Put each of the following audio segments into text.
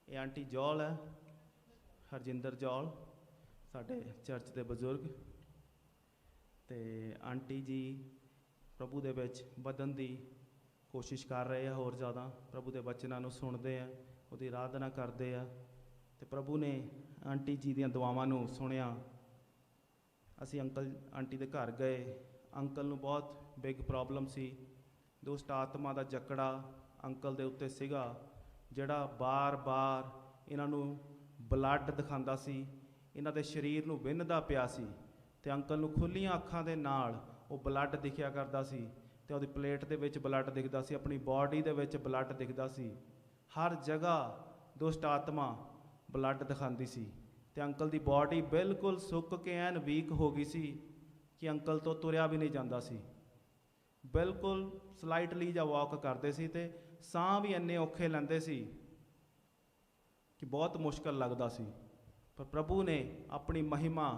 ये आंटी जौल है, हरजिंदर जौल, साडे चर्च के बजुर्ग। तो आंटी जी प्रभु दे विच वधन की कोशिश कर रहे हैं, होर ज़्यादा प्रभु के वचनों को सुनते हैं, उसकी आराधना करते हैं। तो प्रभु ने आंटी जी दी दुआवां नूं सुनिया। असी अंकल आंटी के घर गए। अंकल नूं बहुत बिग प्रॉब्लम सी, दुष्ट आत्मा का जकड़ा अंकल दे उत्ते सीगा, जिहड़ा बार बार इन्हां नूं ब्लड दिखांदा सी, इन्हां दे शरीर नूं विन्हदा पिया सी। ते अंकल नूं खुलियां अखां दे नाल वो ब्लड दिखिया करदा सी, ते उहदी प्लेट दे विच ब्लड दिखदा सी, अपनी बॉडी दे विच ब्लड दिखदा सी। हर जगह दुष्ट आत्मा ब्लड दिखांदी सी। ते अंकल दी बॉडी बिल्कुल सुक के एन वीक हो गई सी कि अंकल तो तुरिया भी नहीं जाता सी। बिल्कुल स्लाइटली जा वॉक करते सी ते साह भी इन्ने औखे लैंदे सी कि बहुत मुश्किल लगता सी। पर प्रभु ने अपनी महिमा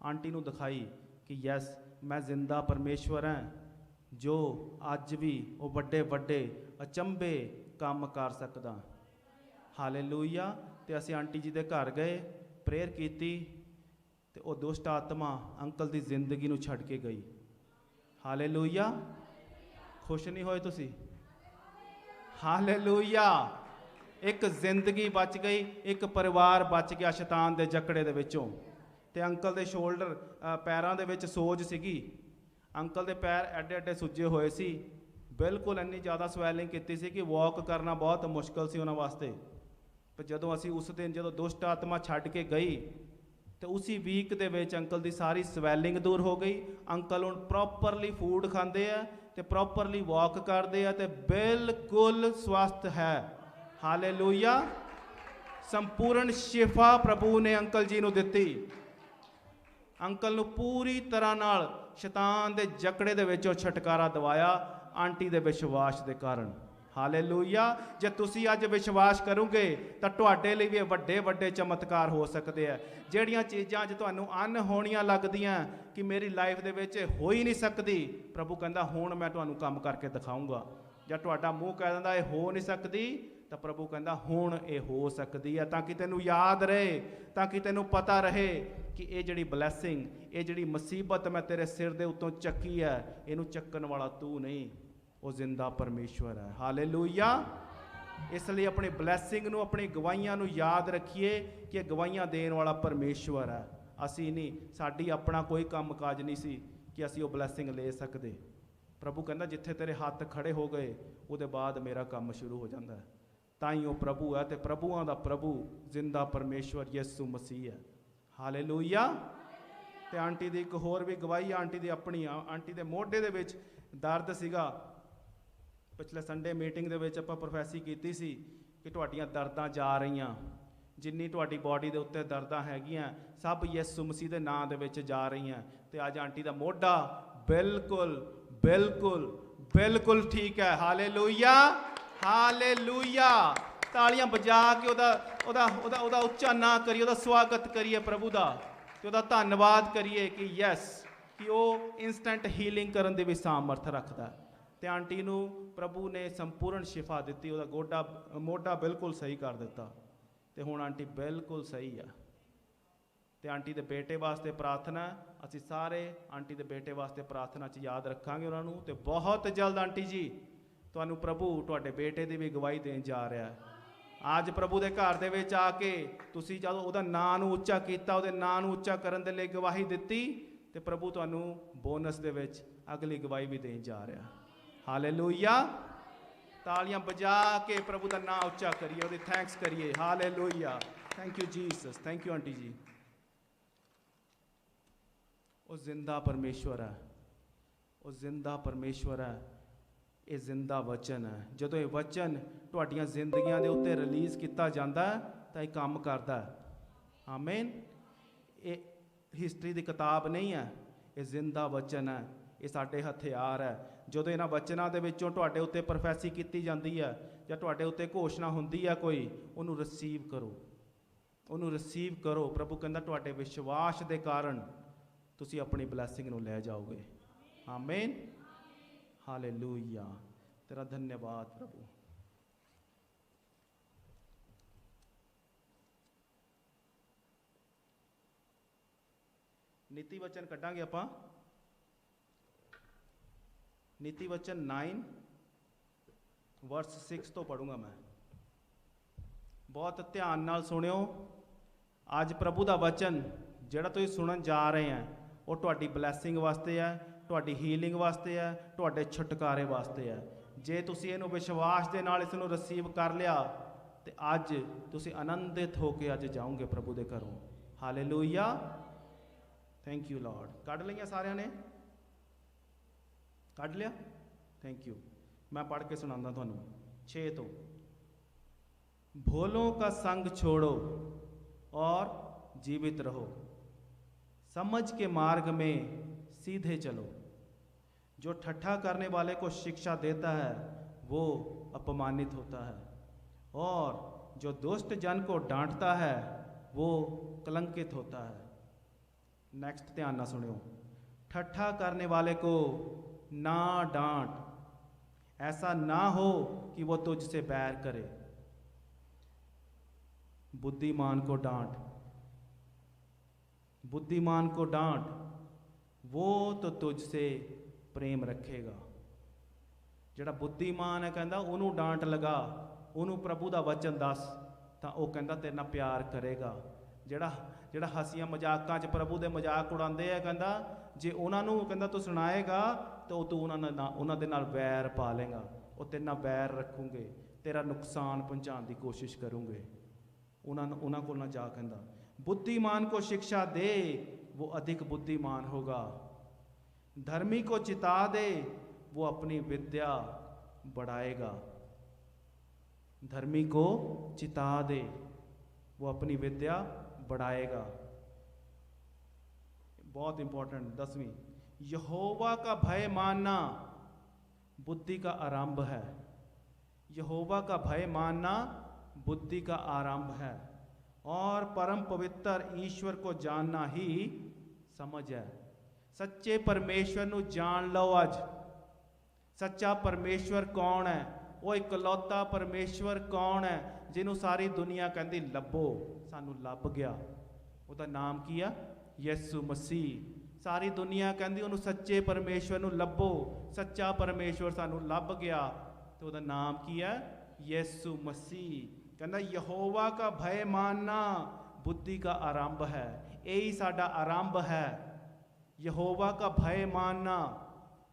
आंटी नूं दिखाई कि यस मैं जिंदा परमेश्वर हैं, जो अज भी वो बड़े बड़े अचंभे काम कर सकदा। हालेलुया। ते असीं आंटी जी दे घर गए, प्रेयर की, ते वो दुष्ट आत्मा अंकल दी जिंदगी नूं छड्ड के गई। हालेलुया। खुश नहीं होए तुसी? हालेलुया। एक जिंदगी बच गई, एक परिवार बच गया शैतान दे जकड़े दे विचों। ते अंकल दे शोल्डर पैरां दे विच सोज सीगी। अंकल दे पैर एडे एडे सुजे हुए सी, बिल्कुल इन्नी ज़्यादा स्वैलिंग की सी कि वॉक करना बहुत मुश्किल सी उन्हां वास्ते। पर जदों असीं उस दिन जदों दुष्ट आत्मा छड्ड के गई, तो उसी वीक दे विच अंकल दी सारी स्वैलिंग दूर हो गई। अंकल हुण प्रॉपरली फूड खांदे आ ते प्रॉपरली वॉक करते हैं, तो बिल्कुल स्वस्थ है। हालेलुया। संपूर्ण शिफा प्रभु ने अंकल जी नूं दित्ती। अंकल नूं पूरी तरह नाल शैतान दे जकड़े दे विचों छुटकारा दवाया आंटी दे विश्वास दे कारण। हालेलुया। जे तुसी अज विश्वास करोगे तो तुहाडे लई भी वड्डे वड्डे चमत्कार हो सकते हैं। जिहड़ियां चीज़ां अज तुहानूं अनहोणियां लगदियां कि मेरी लाइफ दे विच हो ही नहीं सकदी, प्रभु कहंदा हुण मैं तुहानूं काम करके दिखाऊंगा। जे तुहाडा मूँह कह दिंदा ये हो नहीं सकदी, तो प्रभु कहंदा हुण ये हो सकदी है, ताकि तैनूं याद रहे, ताकि तैनूं पता रहे कि ये जिहड़ी ब्लैसिंग, ये जिहड़ी मुसीबत मैं तेरे सिर दे उत्तों चक्की है, इहनूं चक्कण वाला तू नहीं, वो जिंदा परमेश्वर है। हालेलुया। इसलिए अपनी ब्लैसिंग नूं, अपनी गवाहियां नूं याद रखिए कि गवाहियां देण वाला परमेश्वर है। असी नहीं, साडी अपना कोई काम काज नहीं सी कि असी वो ब्लैसिंग ले सकते। प्रभु कहंदा जिथे तेरे हाथ खड़े हो गए उहदे बाद मेरा काम शुरू हो जाता है। ताई वो प्रभु है, तो प्रभुआं दा प्रभु जिंदा परमेश्वर यीशु मसीह है। हालेलुया। ते आंटी दी एक होर भी गवाही, आंटी दी अपनी, आंटी दे मोढे दे विच दर्द सीगा। पिछले संडे मीटिंग दे विच आपां प्रोफैसी कीती सी कि तुहाडीआं दर्दां जा रहीआं, जिन्नी तुहाडी बॉडी दे उत्ते दर्दां हैगीआं सब यीशु मसीह दे नाम दे विच जा रहीआं। ते अज आंटी दा मोढा बिल्कुल बिल्कुल बिल्कुल ठीक है। हालेलुया। हालेलुया। तालियां बजा के ओदा ओदा ओदा ओदा उच्चा ना करिए, ओदा स्वागत करिए प्रभु दा, ते ओदा धन्नवाद करिए कि यस कि वो इंस्टेंट हीलिंग करन दी भी सामर्थ रखदा है। ते आंटी नूं प्रभु ने संपूर्ण शिफा दित्ती, ओदा गोडा मोढा बिल्कुल सही कर दिता, ते हुण आंटी बिल्कुल सही है। ते आंटी दे बेटे वास्ते प्रार्थना, असी सारे आंटी दे बेटे वास्ते प्रार्थना च याद रखांगे उन्हां नूं। ते बहुत जल्द आंटी जी तुहानूं प्रभु तुहाडे बेटे दी भी गवाही देण जा रहा है। आज प्रभु दे घर दे विच आके तुसीं जदों उहदा नां नूं उच्चा कीता, उहदे नां नूं उच्चा करन दे लई गवाही दित्ती, ते प्रभु तुहानूं बोनस दे विच अगली गवाही भी देण जा रहा। हालेलुया। तालियां बजा के प्रभु का नाम उच्चा करिए, ਉਹਦੀ थैंक्स करिए। Hallelujah. Thank you Jesus, thank you auntie ji. वो जिंदा परमेश्वर है, वो जिंदा परमेश्वर है, ये जिंदा वचन है। जदों ये वचन तुहाडीआं जिंदगियां दे उत्ते रिलीज़ किया जाता है तो ये काम करता है। आमीन। ये हिस्टरी की किताब नहीं है, ये जिंदा वचन है, ये साडे हथियार है। ਜਦੋਂ ਇਹਨਾਂ ਵਚਨਾਂ ਦੇ ਵਿੱਚੋਂ ਤੁਹਾਡੇ ਉੱਤੇ ਪ੍ਰੋਫੈਸੀ ਕੀਤੀ ਜਾਂਦੀ ਹੈ ਜਾਂ ਤੁਹਾਡੇ ਉੱਤੇ ਘੋਸ਼ਣਾ ਹੁੰਦੀ ਹੈ ਕੋਈ, ਉਹਨੂੰ ਰਿਸੀਵ ਕਰੋ, ਉਹਨੂੰ ਰਿਸੀਵ ਕਰੋ। ਪ੍ਰਭੂ ਕਹਿੰਦਾ ਤੁਹਾਡੇ ਵਿਸ਼ਵਾਸ ਦੇ ਕਾਰਨ ਤੁਸੀਂ ਆਪਣੀ ਬਲੈਸਿੰਗ ਨੂੰ ਲੈ ਜਾਓਗੇ। ਆਮੀਨ। ਹਾਲੇਲੂਇਆ। ਤੇਰਾ ਧੰਨਵਾਦ ਪ੍ਰਭੂ। नीति वचन कड्डांगे आपां। नीति वचन 9 वर्स 6 तो पढ़ूंगा मैं। बहुत ध्यान नाल सुनियो। अज प्रभु का वचन जिहड़ा तुसीं सुनन जा रहे हैं वो तुहाडी ब्लैसिंग वास्ते है, तुहाडी हीलिंग वास्ते है, तुहाडे छुटकारे वास्ते है। जे तुसीं इहनूं विश्वास दे नाल इसनूं रिसीव कर लिया तो अज तुसीं आनंदित होकर अज जाओगे प्रभु दे घरों। Hallelujah, thank you lord. कढ़ लिया सारिਆਂ ने? कढ़ लिया? Thank you. मैं पढ़ के सुनाता तुहानूं 6 तो। भोलों का संग छोड़ो और जीवित रहो, समझ के मार्ग में सीधे चलो। जो ठट्ठा करने वाले को शिक्षा देता है वो अपमानित होता है, और जो दुष्ट जन को डांटता है वो कलंकित होता है। नेक्स्ट ध्यान ना सुनियो। ठट्ठा करने वाले को ना डांट, ऐसा ना हो कि वो तुझसे बैर करे। बुद्धिमान को डांट, बुद्धिमान को डांट, वो तो तुझसे प्रेम रखेगा। जिहड़ा बुद्धिमान है कहता उन्होंने डांट लगा, उन्होंने प्रभु का वचन दस, तो वह कहता तेरे नाल प्यार करेगा। जिहड़ा जिहड़ा हसियां मजाकां च प्रभु के मजाक उड़ाते हैं, कहता जे उन्होंने कहता तू सुनाएगा तो तू उन्होंने दे नाल वैर पा लेगा, वो तेरे नाल वैर रखूंगे, तेरा नुकसान पहुँचाने की कोशिश करूँगे। उन्होंने को ना जा कहता। बुद्धिमान को शिक्षा दे वो अधिक बुद्धिमान होगा, धर्मी को चिता दे वो अपनी विद्या बढ़ाएगा। धर्मी को चिता दे वो अपनी विद्या बढ़ाएगा। बहुत इंपॉर्टेंट 10वीं। यहोवा का भय मानना बुद्धि का आरंभ है। यहोवा का भय मानना बुद्धि का आरंभ है, और परम पवित्र ईश्वर को जानना ही समझ है। सच्चे परमेश्वर नू जान लो। अज सच्चा परमेश्वर कौन है? वो इकलौता परमेश्वर कौन है जिन्हों सारी दुनिया कहती लभो, सानू लभ गया। उसका नाम की है? यसु मसीह। सारी दुनिया कहती उन्होंने सच्चे परमेश्वर नू लभो, सच्चा परमेश्वर सानू लभ गया, तो उसका नाम की है? यसु मसीह। कहना यहोवा का भय मानना बुद्धि का आरंभ है। यही साडा आरंभ है, यहोवा का भय मानना।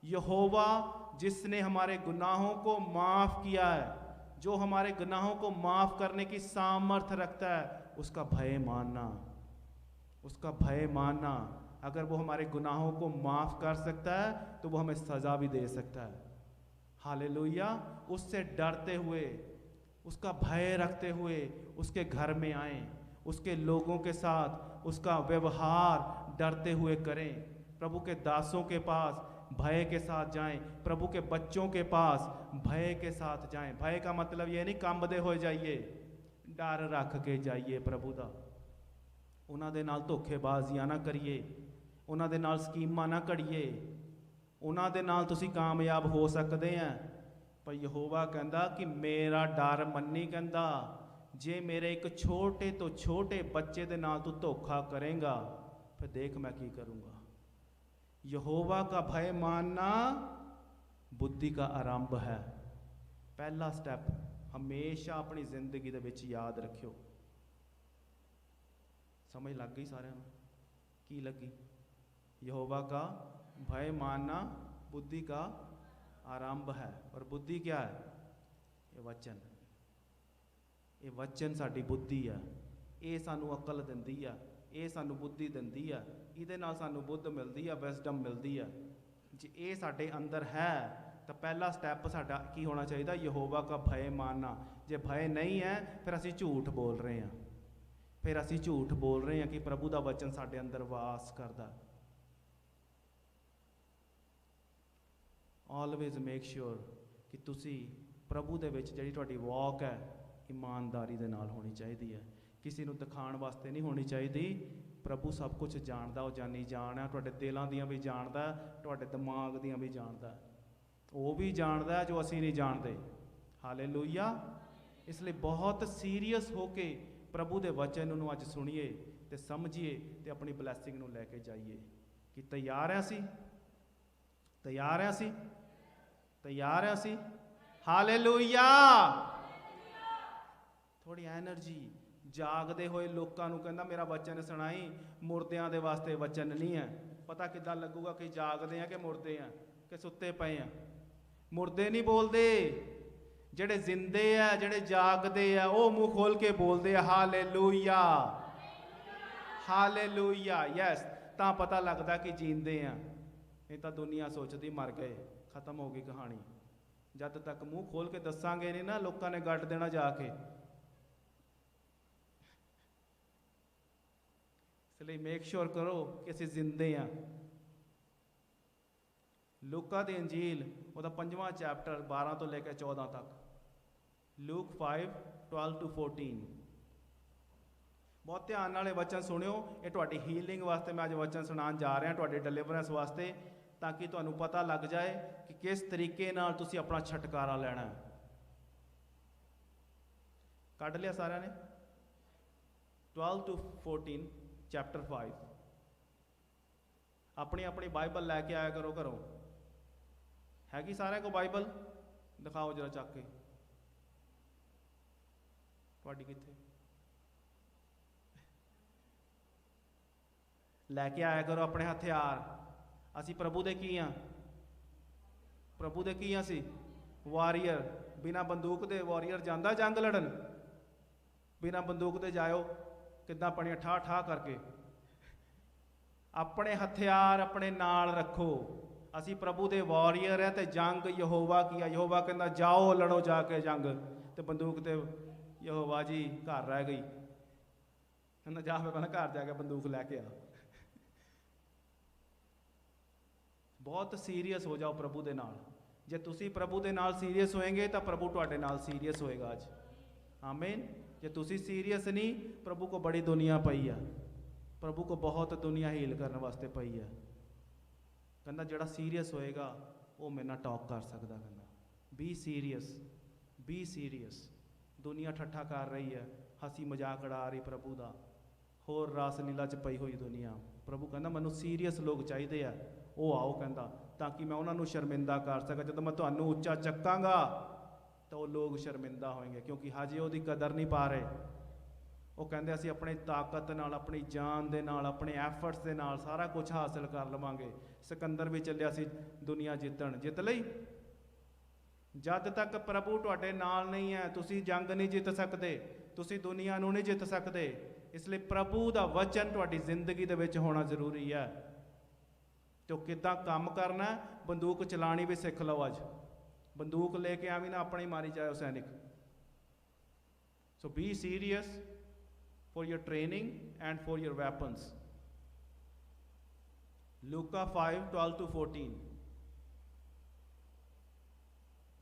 यहोवा जिसने हमारे गुनाहों को माफ़ किया है, जो हमारे गुनाहों को माफ़ करने की सामर्थ्य रखता है, उसका भय मानना। उसका भय मानना। अगर वो हमारे गुनाहों को माफ़ कर सकता है तो वो हमें सज़ा भी दे सकता है। हालेलुया। उससे डरते हुए, उसका भय रखते हुए उसके घर में आएँ, उसके लोगों के साथ उसका व्यवहार डरते हुए करें। प्रभु के दासों के पास भय के साथ जाएं, प्रभु के बच्चों के पास भय के साथ जाएं। भय का मतलब ये नहीं कंबदे हो जाइए, डर रख के जाइए प्रभु का। उन्हां दे नाल धोखेबाजियां ना करिए, उन्हां दे नाल स्कीमां ना करिए। उन्हां दे नाल तुसीं कामयाब हो सकते हैं, पर यहोवा कहता कि मेरा डर मन्नी, कहता जे मेरे एक छोटे तो छोटे बच्चे दे नाल तू धोखा करेंगा फिर देख मैं की करूँगा। यहोवा का भय मानना बुद्धि का आरंभ है। पहला स्टैप हमेशा अपनी जिंदगी दे विच याद रखियो। समझ लग गई सारिਆਂ ਨੂੰ? की लगी? यहोवा का भय मानना बुद्धि का आरंभ है। और बुद्धि क्या है? ये वचन। ये वचन साडी बुद्धि है। ये सानू अकल दिंदी है, ये सानू बुद्धि दिंदी है, इहदे नाल सानू बुद्ध मिलती है, विजडम मिलती है। जे ये साडे अंदर है तो पहला स्टैप साडा की होना चाहिए? यहोवा का भय मानना। जे भय नहीं है फिर असीं झूठ बोल रहे हैं, फिर असीं झूठ बोल रहे हैं कि प्रभु का वचन साडे अंदर वास करता। ऑलवेज मेक श्योर कि तुसी प्रभु दे विच जिहड़ी तुहाडी वॉक है ईमानदारी दे नाल होनी चाहिए है। किसी नूं दिखाण वास्ते नहीं होनी चाहिए। प्रभु सब कुछ जानता, वो जानी जान है, तुहाडे दिलों दियां भी जानता, तुहाडे दिमाग दियां भी जानता, वो भी जानता है जो असीं नहीं जानते। हालेलुया। इसलिए बहुत सीरीयस होके प्रभु दे वचन नूं अज सुनिए ਤੇ ਸਮਝੀਏ ਤੇ ਆਪਣੀ ਬਲੈਸਿੰਗ ਨੂੰ ਲੈ ਕੇ ਜਾਈਏ। ਕਿ ਤਿਆਰ ਹੈ ਅਸੀਂ? ਤਿਆਰ ਹੈ ਅਸੀਂ? ਤਿਆਰ ਹੈ ਅਸੀਂ? ਹਾਲੇਲੂਇਆ। ਥੋੜੀ ਐਨਰਜੀ। ਜਾਗਦੇ ਹੋਏ ਲੋਕਾਂ ਨੂੰ ਕਹਿੰਦਾ ਮੇਰਾ ਵਚਨ ਸੁਣਾਈ। ਮੁਰਦਿਆਂ ਦੇ ਵਾਸਤੇ ਵਚਨ ਨਹੀਂ ਹੈ। ਪਤਾ ਕਿੱਦਾਂ ਲੱਗੂਗਾ ਕਿ ਜਾਗਦੇ ਆ ਕਿ ਮੁਰਦੇ ਆ ਕਿ ਸੁੱਤੇ ਪਏ ਆ? ਮੁਰਦੇ ਨਹੀਂ ਬੋਲਦੇ, ਜਿਹੜੇ ਜ਼ਿੰਦੇ ਆ, ਜਿਹੜੇ ਜਾਗਦੇ ਆ, ਉਹ ਮੂੰਹ ਖੋਲ ਕੇ ਬੋਲਦੇ ਆ ਹਾਲੇਲੂਇਆ, ਹਾਲੇਲੂਇਆ। ਯੈਸ, ਤਾਂ ਪਤਾ ਲੱਗਦਾ ਕਿ ਜੀਂਦੇ ਆ। ਇਹ ਤਾਂ ਦੁਨੀਆ ਸੋਚਦੀ ਮਰ ਗਏ, ਖਤਮ ਹੋ ਗਈ ਕਹਾਣੀ। ਜਦ ਤੱਕ ਮੂੰਹ ਖੋਲ ਕੇ ਦੱਸਾਂਗੇ ਨਹੀਂ ਨਾ, ਲੋਕਾਂ ਨੇ ਗੱਡ ਦੇਣਾ ਜਾ ਕੇ। ਇਸ ਲਈ ਮੇਕ ਸ਼ੋਰ ਕਰੋ ਕਿ ਅਸੀਂ ਜ਼ਿੰਦੇ ਆ। ਲੂਕਾ ਦੀ ਅੰਜੀਲ ਉਹਦਾ 5ਵਾਂ ਚੈਪਟਰ 12 ਤੋਂ ਲੈ ਕੇ 14 ਤੱਕ। ਲੂਕ 5:12-14। ਬਹੁਤ ਧਿਆਨ ਨਾਲ ਇਹ ਵਚਨ ਸੁਣਿਓ। ਇਹ ਤੁਹਾਡੀ ਹੀਲਿੰਗ ਵਾਸਤੇ ਮੈਂ ਅੱਜ ਵਚਨ ਸੁਣਾਉਣ ਜਾ ਰਿਹਾ, ਤੁਹਾਡੇ ਡਿਲੀਵਰੈਂਸ ਵਾਸਤੇ, ਤਾਂ ਕਿ ਤੁਹਾਨੂੰ ਪਤਾ ਲੱਗ ਜਾਏ ਕਿ ਕਿਸ ਤਰੀਕੇ ਨਾਲ ਤੁਸੀਂ ਆਪਣਾ ਛੁਟਕਾਰਾ ਲੈਣਾ। ਕੱਢ ਲਿਆ ਸਾਰਿਆਂ ਨੇ? 12-14 ਚੈਪਟਰ 5। ਆਪਣੀ ਆਪਣੀ ਬਾਈਬਲ ਲੈ ਕੇ ਆਇਆ ਕਰੋ ਘਰੋਂ। ਹੈਗੀ ਸਾਰਿਆਂ ਕੋਲ ਬਾਈਬਲ? ਦਿਖਾਓ ਜਰਾ ਚੱਕ ਕੇ। ਤੁਹਾਡੀ ਕਿੱਥੇ? ਲੈ ਕੇ ਆਇਆ ਕਰੋ ਆਪਣੇ ਹਥਿਆਰ। ਅਸੀਂ ਪ੍ਰਭੂ ਦੇ ਕੀ ਆ? ਪ੍ਰਭੂ ਦੇ ਕੀ ਆ ਅਸੀਂ? ਵਾਰੀਅਰ। ਬਿਨਾਂ ਬੰਦੂਕ ਦੇ ਵਾਰੀਅਰ ਜਾਂਦਾ ਜੰਗ ਲੜਨ? ਬਿਨਾਂ ਬੰਦੂਕ ਦੇ ਜਾਇਓ ਕਿੱਦਾਂ ਪਣੀਆਂ ਠਾ ਠਾ ਕਰਕੇ। ਆਪਣੇ ਹਥਿਆਰ ਆਪਣੇ ਨਾਲ ਰੱਖੋ। ਅਸੀਂ ਪ੍ਰਭੂ ਦੇ ਵਾਰੀਅਰ ਹੈ ਤੇ ਜੰਗ ਯਹੋਵਾ ਕੀ ਆ। ਯਹੋਵਾ ਕਹਿੰਦਾ ਜਾਓ ਲੜੋ ਜਾ ਕੇ ਜੰਗ, ਤੇ ਬੰਦੂਕ ਤੇ ਯਹੋਵਾ ਜੀ ਘਰ ਰਹਿ ਗਈ। ਕਹਿੰਦਾ ਜਾ ਮੈਂ ਪਹਿਲਾਂ ਘਰ ਜਾ ਕੇ ਬੰਦੂਕ ਲੈ ਕੇ ਆ। ਬਹੁਤ ਸੀਰੀਅਸ ਹੋ ਜਾਓ ਪ੍ਰਭੂ ਦੇ ਨਾਲ। ਜੇ ਤੁਸੀਂ ਪ੍ਰਭੂ ਦੇ ਨਾਲ ਸੀਰੀਅਸ ਹੋਏਗੇ ਤਾਂ ਪ੍ਰਭੂ ਤੁਹਾਡੇ ਨਾਲ ਸੀਰੀਅਸ ਹੋਏਗਾ ਅੱਜ। ਆਮੀਨ। ਜੇ ਤੁਸੀਂ ਸੀਰੀਅਸ ਨਹੀਂ, ਪ੍ਰਭੂ ਕੋ ਬੜੀ ਦੁਨੀਆ ਪਈ ਆ। ਪ੍ਰਭੂ ਕੋ ਬਹੁਤ ਦੁਨੀਆ ਹੀਲ ਕਰਨ ਵਾਸਤੇ ਪਈ ਆ। ਕਹਿੰਦਾ ਜਿਹੜਾ ਸੀਰੀਅਸ ਹੋਏਗਾ ਉਹ ਮੇਰੇ ਨਾਲ ਟਾਕ ਕਰ ਸਕਦਾ। ਕਹਿੰਦਾ ਬੀ ਸੀਰੀਅਸ, ਬੀ ਸੀਰੀਅਸ। ਦੁਨੀਆ ਠੱਠਾ ਕਰ ਰਹੀ ਹੈ, ਹਸੀ ਮਜ਼ਾਕ ਉਡਾ ਰਹੀ ਪ੍ਰਭੂ ਦਾ, ਹੋਰ ਰਾਸ ਲੀਲਾ 'ਚ ਪਈ ਹੋਈ ਦੁਨੀਆ। ਪ੍ਰਭੂ ਕਹਿੰਦਾ ਮੈਨੂੰ ਸੀਰੀਅਸ ਲੋਕ ਚਾਹੀਦੇ ਆ, ਉਹ ਆਓ। ਕਹਿੰਦਾ ਤਾਂ ਕਿ ਮੈਂ ਉਹਨਾਂ ਨੂੰ ਸ਼ਰਮਿੰਦਾ ਕਰ ਸਕਾਂ। ਜਦੋਂ ਮੈਂ ਤੁਹਾਨੂੰ ਉੱਚਾ ਚੱਕਾਂਗਾ ਤਾਂ ਉਹ ਲੋਕ ਸ਼ਰਮਿੰਦਾ ਹੋਣਗੇ, ਕਿਉਂਕਿ ਹਜੇ ਉਹਦੀ ਕਦਰ ਨਹੀਂ ਪਾ ਰਹੇ। ਉਹ ਕਹਿੰਦੇ ਅਸੀਂ ਆਪਣੀ ਤਾਕਤ ਨਾਲ, ਆਪਣੀ ਜਾਨ ਦੇ ਨਾਲ, ਆਪਣੇ ਐਫਰਟਸ ਦੇ ਨਾਲ ਸਾਰਾ ਕੁਝ ਹਾਸਿਲ ਕਰ ਲਵਾਂਗੇ। ਸਿਕੰਦਰ ਵੀ ਚੱਲਿਆ ਸੀ ਦੁਨੀਆ ਜਿੱਤਣ, ਜਿੱਤ ਲਈ। ਜਦ ਤੱਕ ਪ੍ਰਭੂ ਤੁਹਾਡੇ ਨਾਲ ਨਹੀਂ ਹੈ ਤੁਸੀਂ ਜੰਗ ਨਹੀਂ ਜਿੱਤ ਸਕਦੇ, ਤੁਸੀਂ ਦੁਨੀਆ ਨੂੰ ਨਹੀਂ ਜਿੱਤ ਸਕਦੇ। ਇਸ ਲਈ ਪ੍ਰਭੂ ਦਾ ਵਚਨ ਤੁਹਾਡੀ ਜ਼ਿੰਦਗੀ ਦੇ ਵਿੱਚ ਹੋਣਾ ਜ਼ਰੂਰੀ ਹੈ। ਤੇ ਉਹ ਕਿੱਦਾਂ ਕੰਮ ਕਰਨਾ? ਬੰਦੂਕ ਚਲਾਣੀ ਵੀ ਸਿੱਖ ਲਓ ਅੱਜ। ਬੰਦੂਕ ਲੈ ਕੇ ਆਵੀਂ ਨਾ ਆਪਣੀ ਮਾਰੀ ਜਾਓ ਸੈਨਿਕ। So be serious for your training and for your weapons. Luka 5:12-14।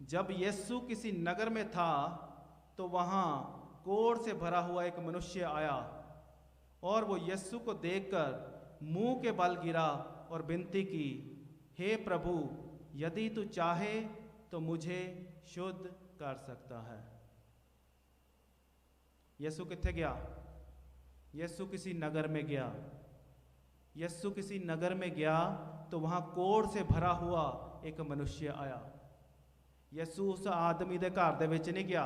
जब यीशु किसी नगर में था तो वहां कोढ़ से भरा हुआ एक मनुष्य आया और वो यीशु को देखकर मुंह के बल गिरा और विनती की, हे प्रभु यदि तू चाहे तो मुझे शुद्ध कर सकता है। यीशु किथे गया? यीशु किसी नगर में गया। यीशु किसी नगर में गया तो वहाँ कोढ़ से भरा हुआ एक मनुष्य आया। यीशु उस आदमी दे घर दे विच नहीं गया,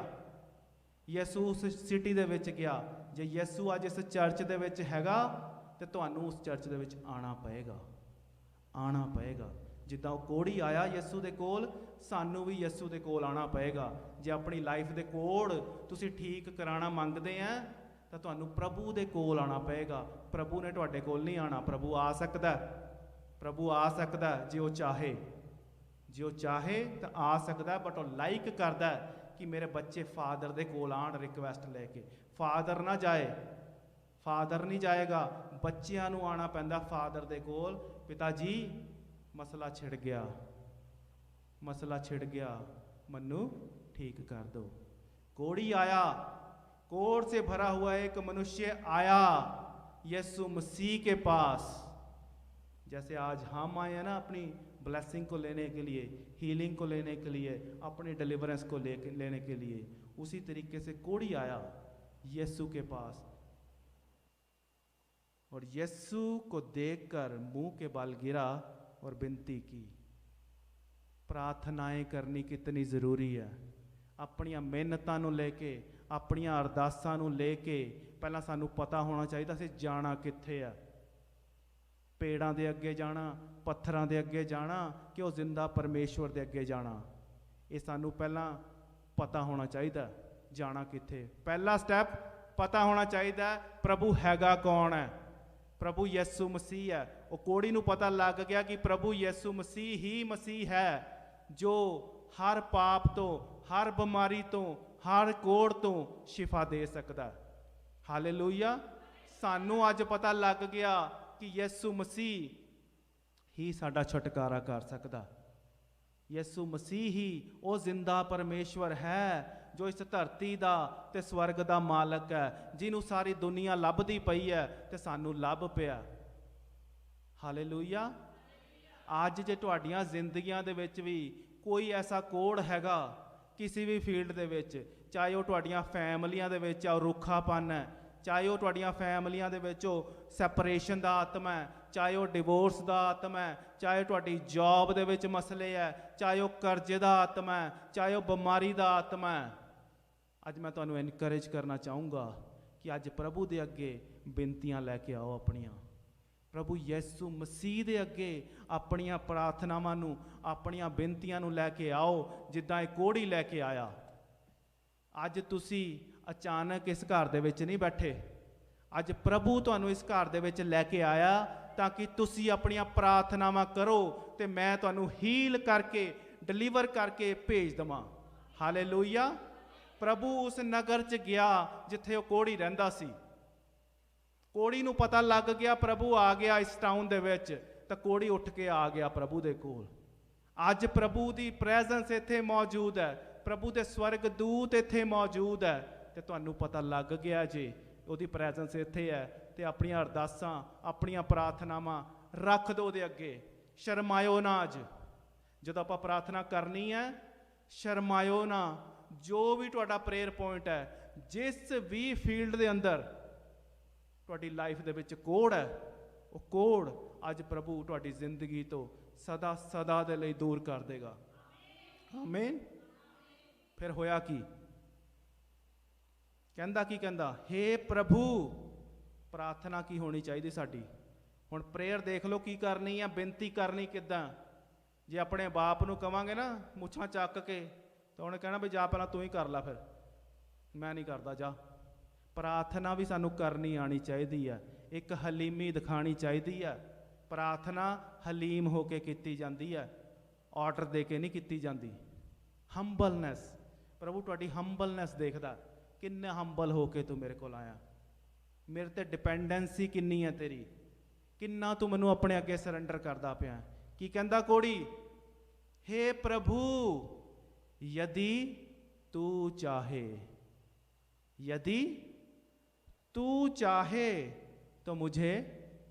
यीशु उस सिटी दे विच गया। जे यीशु अज इस चर्च दे विच हैगा तो तुहानू उस चर्च दे विच आना पएगा, आना पएगा। जिद्दां वो कोढ़ी आया यीशु दे कोल, सानू भी यीशु दे कोल आना पएगा। जे अपनी लाइफ दे कोढ़ तुसीं ठीक कराना मंगदे हैं ਤਾਂ ਤੁਹਾਨੂੰ ਪ੍ਰਭੂ ਦੇ ਕੋਲ ਆਉਣਾ ਪਏਗਾ। ਪ੍ਰਭੂ ਨੇ ਤੁਹਾਡੇ ਕੋਲ ਨਹੀਂ ਆਉਣਾ। ਪ੍ਰਭੂ ਆ ਸਕਦਾ, ਪ੍ਰਭੂ ਆ ਸਕਦਾ ਜੇ ਉਹ ਚਾਹੇ। ਜੇ ਉਹ ਚਾਹੇ ਤਾਂ ਆ ਸਕਦਾ, ਬਟ ਉਹ ਲਾਈਕ ਕਰਦਾ ਕਿ ਮੇਰੇ ਬੱਚੇ ਫਾਦਰ ਦੇ ਕੋਲ ਆਉਣ ਰਿਕਵੈਸਟ ਲੈ ਕੇ। ਫਾਦਰ ਨਾ ਜਾਏ, ਫਾਦਰ ਨਹੀਂ ਜਾਏਗਾ, ਬੱਚਿਆਂ ਨੂੰ ਆਉਣਾ ਪੈਂਦਾ ਫਾਦਰ ਦੇ ਕੋਲ। ਪਿਤਾ ਜੀ ਮਸਲਾ ਛਿੜ ਗਿਆ, ਮਸਲਾ ਛਿੜ ਗਿਆ, ਮੈਨੂੰ ਠੀਕ ਕਰ दो। कोढ़ी आया, कोढ़ से भरा हुआ एक मनुष्य आया यीशु मसीह के पास। जैसे आज हम आए हैं ना अपनी ब्लेसिंग को लेने के लिए, हीलिंग को लेने के लिए, अपने डिलीवरेंस को लेने के लिए, उसी तरीके से कोढ़ी आया यीशु के पास। और यीशु को देखकर मुंह के बल गिरा और विनती की। प्रार्थनाएं करनी कितनी ज़रूरी है। अपनियां मिहनतां नूं लेके, अपनियां अरदासां नूं लेके पहलां सानूं पता होना चाहिए असीं जाना कित्थे आ। पेड़ां दे अगे जाना, पत्थरां दे अगे जाना कि उस जिंदा परमेश्वर दे अगे जाना, ये सानूं पहलां पता होना चाहिए जाना कित्थे। पहला स्टैप पता होना चाहिए प्रभु हैगा कौन है। प्रभु यीशु मसीह है। वो कोड़ी नूं पता लग गया कि प्रभु यीशु मसीह ही मसीह है जो हर पाप तो, हर बीमारी तो, हर कोड़ तो शिफा दे सकता। हालेलुया। सानू अज पता लग गया कि यीशु मसीह ही साडा छुटकारा कर सकता। यीशु मसीह ही वो जिंदा परमेश्वर है जो इस धरती दा ते स्वर्ग दा मालक है, जिन्हों सारी दुनिया लभदी पई है ते सानू लभ पिया। हालेलुया। अज जे तुहाडियां जिंदगियां दे विच भी कोई ऐसा कोड़ हैगा किसी भी फील्ड दे विच, चाहे वो तुहाडियां फैमिलियां दे विच रुखापन है, चाहे वो तुहाडियां फैमिलियां दे विच सैपरेशन दा आत्मा है, चाहे वो डिवोर्स दा आत्मा है, चाहे तुहाडी जॉब दे विच मसले है, चाहे वो कर्जे दा आत्मा है, चाहे वो बीमारी दा आत्मा है, अज मैं तुहानूं एनकरेज करना चाहूँगा कि अज प्रभु दे अगे बेनतियां लैके आओ अपनियां। प्रभु यीशु मसीह दे अगे अपनियां प्रार्थनावां नूं, अपनियां बेनतियां नूं लैके आओ जिद्दां इह कोड़ी लैके आया। अज तुसी अचानक इस घर दे विच नहीं बैठे, अज प्रभु तुहानूं इस घर दे विच लैके आया ताकि तुसी अपनियां प्रार्थनावां करो ते मैं तुहानूं हील करके, डिलीवर करके भेज देवां। हालेलुया। प्रभु उस नगर च गया जिथे वो कोड़ी रहिंदा सी। कोड़ी नूं पता लग गया प्रभु आ गया इस टाउन दे विच, तां कोड़ी उठ के आ गया प्रभु दे कोल। अज प्रभु दी प्रेजेंस इत्थे मौजूद है, प्रभु दे स्वर्ग दूत इत्थे मौजूद है ते तुहानूं पता लग गया जे उहदी प्रेजेंस इत्थे है ते अपनियां अरदासां, अपनियां प्रार्थनावां रख दो उहदे अगे। शर्मायो ना। अज जदों आपां प्रार्थना करनी है शर्मायो ना। जो भी तुहाडा प्रेयर पॉइंट है, जिस भी फील्ड दे अंदर तुहाडी लाइफ दे विच कोड़ है, वो कोड़ अज प्रभु तुहाडी जिंदगी तो सदा सदा दे लई दूर कर देगा। आमीन। फिर होया की? कहंदा की कहंदा, हे प्रभु। प्रार्थना की होनी चाहिए साडी। हुण प्रेयर देख लो की करनी है, बेनती करनी किद्दां। जे अपने बाप नूं कवांगे ना मुछां चक के, तो उन्हें कहना भी जा पहला तू ही कर ला, फिर मैं नहीं करता, जा। प्रार्थना भी सानू करनी आनी चाहिए है, एक हलीमी दिखानी चाहिए है। प्रार्थना हलीम होके की जाती है, ऑर्डर दे के नहीं की जाती। हंबलनैस, प्रभु तुहाडी हंबलनैस देखदा, किन्ने हंबल होके तू मेरे को आया, मेरे ते डिपेंडेंसी किन्नी है तेरी, किन्ना तू मैनू अपने अगे सरेंडर करदा पिया। की कहंदा कोड़ी? हे प्रभु यदि तू चाहे, यदि तू चाहे तो मुझे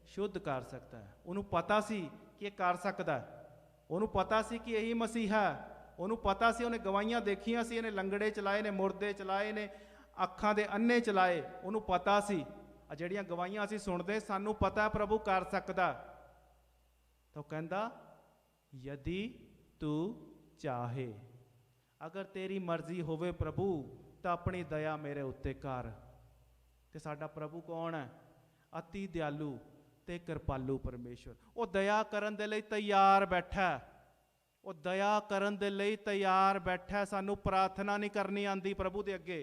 शुद्ध कर सकता है। उन्होंने पता सी कि कर सकता है, उन्होंने पता सी कि यही मसीहा है, उन्होंने पता सी, उन्हें गवाहियां देखियां सी, इन्हें लंगड़े चलाए ने, मुर्दे चलाए ने, अखां दे अन्ने चलाए, उन्होंने पता सी। जिहड़ियां गवाहियां असीं सुणदे सानू पता है प्रभु कर सकता। तो कहंदा यदि तू चाहे, अगर तेरी मर्जी होवे प्रभु तो अपनी दया मेरे उत्ते कर। ते साडा प्रभु कौन है? अति दयालु ते कृपालु परमेश्वर। वो दया करन दे लई तैयार बैठा, वो दया करन दे लई तैयार बैठा। सानू प्रार्थना नहीं करनी आंदी प्रभु दे अगे,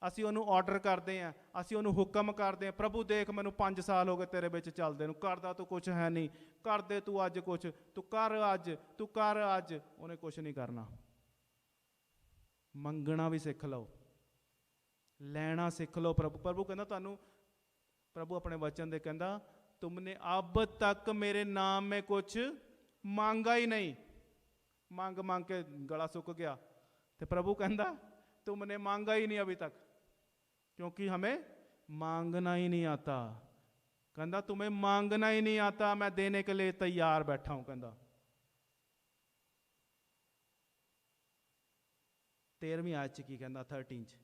असीं उहनूं ऑर्डर करते हैं, असीं उहनूं हुक्म करते हैं, प्रभु देख मैनू 5 साल हो गए तेरे विच चलदे नूं, करदा तू कुछ है नहीं, कर दे तू अज कुछ, तू कर अज, तू कर अज। उन्हें कुछ नहीं करना। मंगना भी सीख लो, लैना सीख लो। प्रभु कहना तुहानू, प्रभु अपने वचन दे कहंदा तुमने अब तक मेरे नाम में कुछ मांगा ही नहीं। मांग मांग के गला सुक गया, तो प्रभु कहंदा तुमने मांगा ही नहीं अभी तक, क्योंकि हमें मांगना ही नहीं आता। कहंदा तुम्हें मांगना ही नहीं आता, मैं देने के लिए तैयार बैठा हूं। कहंदा 13वीं आयत च की कहंदा, 13 च,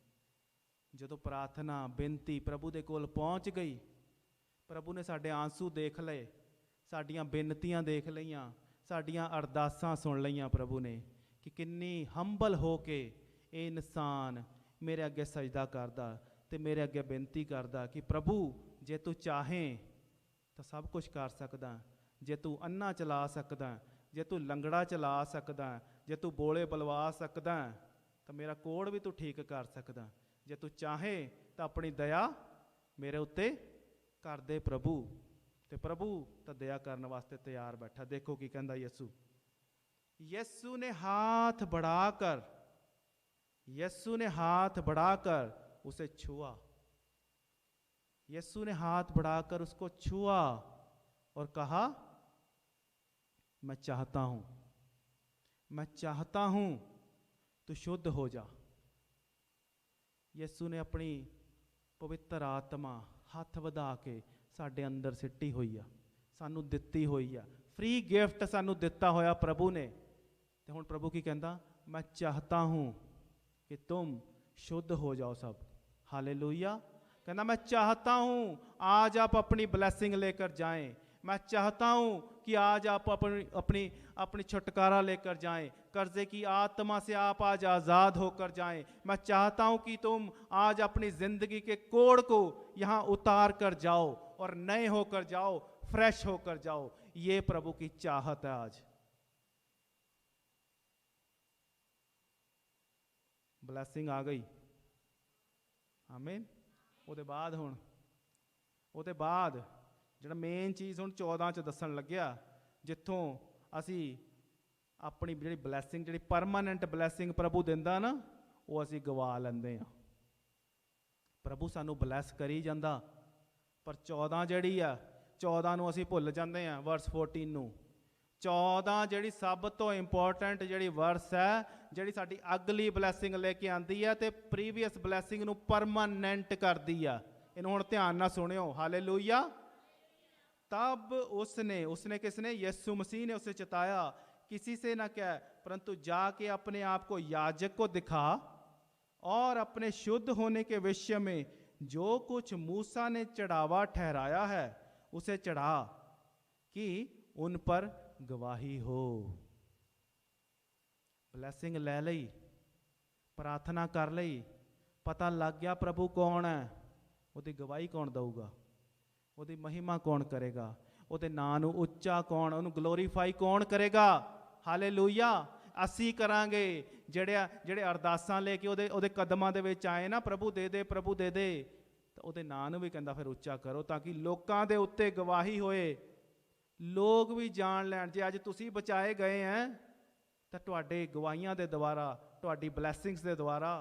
जदों प्रार्थना बेनती प्रभु दे कोल पहुंच गई ਪ੍ਰਭੂ ਨੇ ਸਾਡੇ ਆਂਸੂ ਦੇਖ ਲਏ, ਸਾਡੀਆਂ ਬੇਨਤੀਆਂ ਦੇਖ ਲਈਆਂ, ਸਾਡੀਆਂ ਅਰਦਾਸਾਂ ਸੁਣ ਲਈਆਂ ਪ੍ਰਭੂ ਨੇ, ਕਿ ਕਿੰਨੀ ਹੰਬਲ ਹੋ ਕੇ ਇਹ ਇਨਸਾਨ ਮੇਰੇ ਅੱਗੇ ਸਜਦਾ ਕਰਦਾ ਅਤੇ ਮੇਰੇ ਅੱਗੇ ਬੇਨਤੀ ਕਰਦਾ ਕਿ ਪ੍ਰਭੂ ਜੇ ਤੂੰ ਚਾਹੇ ਤਾਂ ਸਭ ਕੁਝ ਕਰ ਸਕਦਾ, ਜੇ ਤੂੰ ਅੰਨਾ ਚਲਾ ਸਕਦਾ, ਜੇ ਤੂੰ ਲੰਗੜਾ ਚਲਾ ਸਕਦਾ, ਜੇ ਤੂੰ ਬੋਲੇ ਬੁਲਵਾ ਸਕਦਾ ਤਾਂ ਮੇਰਾ ਕੋੜ ਵੀ ਤੂੰ ਠੀਕ ਕਰ ਸਕਦਾ, ਜੇ ਤੂੰ ਚਾਹੇ ਤਾਂ ਆਪਣੀ ਦਇਆ ਮੇਰੇ ਉੱਤੇ ਕਰ ਦੇ ਪ੍ਰਭੂ। ਅਤੇ ਪ੍ਰਭੂ ਤਾਂ ਦਇਆ ਕਰਨ ਵਾਸਤੇ ਤਿਆਰ ਬੈਠਾ। ਦੇਖੋ ਕੀ ਕਹਿੰਦਾ ਯਿਸੂ, यीशु ने हाथ बढ़ाकर, यीशु ने हाथ बढ़ाकर उसे छुआ, यीशु ने हाथ बढ़ाकर उसको छुआ और कहा मैं चाहता हूं, मैं चाहता हूं तू शुद्ध हो जा। यीशु ने अपनी पवित्र आत्मा हथ ਵਧਾ ਕੇ ਸਾਡੇ ਅੰਦਰ ਸਿੱਟੀ ਹੋਈ ਆ, ਸਾਨੂੰ ਦਿੱਤੀ ਹੋਈ ਆ, ਫ੍ਰੀ ਗਿਫਟ ਸਾਨੂੰ ਦਿੱਤਾ ਹੋਇਆ ਪ੍ਰਭੂ ਨੇ। ਤੇ ਹੁਣ ਪ੍ਰਭੂ ਕੀ ਕਹਿੰਦਾ, ਮੈਂ ਚਾਹਤਾ ਹੂੰ ਕਿ ਤੁਮ शुद्ध हो जाओ सब। हालेलुया। कहना मैं चाहता हूँ आज आप अपनी ब्लेसिंग लेकर जाएं, मैं चाहता हूँ कि आज आप अपनी अपनी छुटकारा लेकर जाएं, कर्जे की आत्मा से आप आज आज़ाद होकर जाएं। मैं चाहता हूँ कि तुम आज अपनी ज़िंदगी के कोड़ को यहाँ उतार कर जाओ और नए होकर जाओ, फ्रेश होकर जाओ। ये प्रभु की चाहत है। आज ਬਲੈਸਿੰਗ ਆ ਗਈ, ਆਮੀਨ। ਉਹਦੇ ਬਾਅਦ ਹੁਣ ਉਹਦੇ ਬਾਅਦ ਜਿਹੜਾ ਮੇਨ ਚੀਜ਼ ਹੁਣ 14 'ਚ ਦੱਸਣ ਲੱਗਿਆ, ਜਿੱਥੋਂ ਅਸੀਂ ਆਪਣੀ ਜਿਹੜੀ ਬਲੈਸਿੰਗ, ਜਿਹੜੀ ਪਰਮਾਨੈਂਟ ਬਲੈਸਿੰਗ ਪ੍ਰਭੂ ਦਿੰਦਾ ਨਾ, ਉਹ ਅਸੀਂ ਗਵਾ ਲੈਂਦੇ ਹਾਂ। ਪ੍ਰਭੂ ਸਾਨੂੰ ਬਲੈਸ ਕਰੀ ਜਾਂਦਾ, ਪਰ 14 ਜਿਹੜੀ ਆ, 14 ਨੂੰ ਅਸੀਂ ਭੁੱਲ ਜਾਂਦੇ ਹਾਂ। ਵਰਸ 14 ਨੂੰ, 14 ਜਿਹੜੀ ਸਭ ਤੋਂ ਇੰਪੋਰਟੈਂਟ ਜਿਹੜੀ ਵਰਸ ਹੈ, ਜਿਹੜੀ ਸਾਡੀ ਅਗਲੀ ਬਲੈਸਿੰਗ ਲੈ ਕੇ ਆਉਂਦੀ ਹੈ ਅਤੇ ਪ੍ਰੀਵੀਅਸ ਬਲੈਸਿੰਗ ਨੂੰ ਪਰਮਾਨੈਂਟ ਕਰਦੀ ਆ। ਇਹਨੂੰ ਹੁਣ ਧਿਆਨ ਨਾਲ ਸੁਣਿਓ। ਹਾਲੇਲੂਇਆ। तब उसने किसने, यीशु मसीह ने उसे चिताया, किसी से ना कह, परंतु जाके अपने आप को याजक को दिखा और अपने शुद्ध होने के विषय में जो कुछ मूसा ने चढ़ावा ठहराया है उसे चढ़ा, कि उन पर गवाही हो। ਬਲੈਸਿੰਗ ਲੈ ਲਈ, ਪ੍ਰਾਰਥਨਾ ਕਰ ਲਈ, ਪਤਾ ਲੱਗ ਗਿਆ ਪ੍ਰਭੂ ਕੌਣ ਹੈ, ਉਹਦੀ ਗਵਾਹੀ ਕੌਣ ਦਊਗਾ, ਉਹਦੀ ਮਹਿਮਾ ਕੌਣ ਕਰੇਗਾ, ਉਹਦੇ ਨਾਂ ਨੂੰ ਉੱਚਾ ਕੌਣ, ਉਹਨੂੰ ਗਲੋਰੀਫਾਈ ਕੌਣ ਕਰੇਗਾ। ਹਾਲੇਲੂਇਆ। ਅਸੀਂ ਕਰਾਂਗੇ। ਜਿਹੜੇ ਅਰਦਾਸਾਂ ਲੈ ਕੇ ਉਹਦੇ ਕਦਮਾਂ ਦੇ ਵਿੱਚ ਆਏ ਨਾ, ਪ੍ਰਭੂ ਦੇ ਦੇ, ਪ੍ਰਭੂ ਦੇ ਦੇ, ਤਾਂ ਉਹਦੇ ਨਾਂ ਨੂੰ ਵੀ ਕਹਿੰਦਾ ਫਿਰ ਉੱਚਾ ਕਰੋ, ਤਾਂ ਕਿ ਲੋਕਾਂ ਦੇ ਉੱਤੇ ਗਵਾਹੀ ਹੋਏ, ਲੋਕ ਵੀ ਜਾਣ ਲੈਣ। ਜੇ ਅੱਜ ਤੁਸੀਂ ਬਚਾਏ ਗਏ ਹੈ ਤਾਂ ਤੁਹਾਡੇ ਗਵਾਹੀਆਂ ਦੇ ਦੁਆਰਾ, ਤੁਹਾਡੀ ਬਲੈਸਿੰਗਸ ਦੇ ਦੁਆਰਾ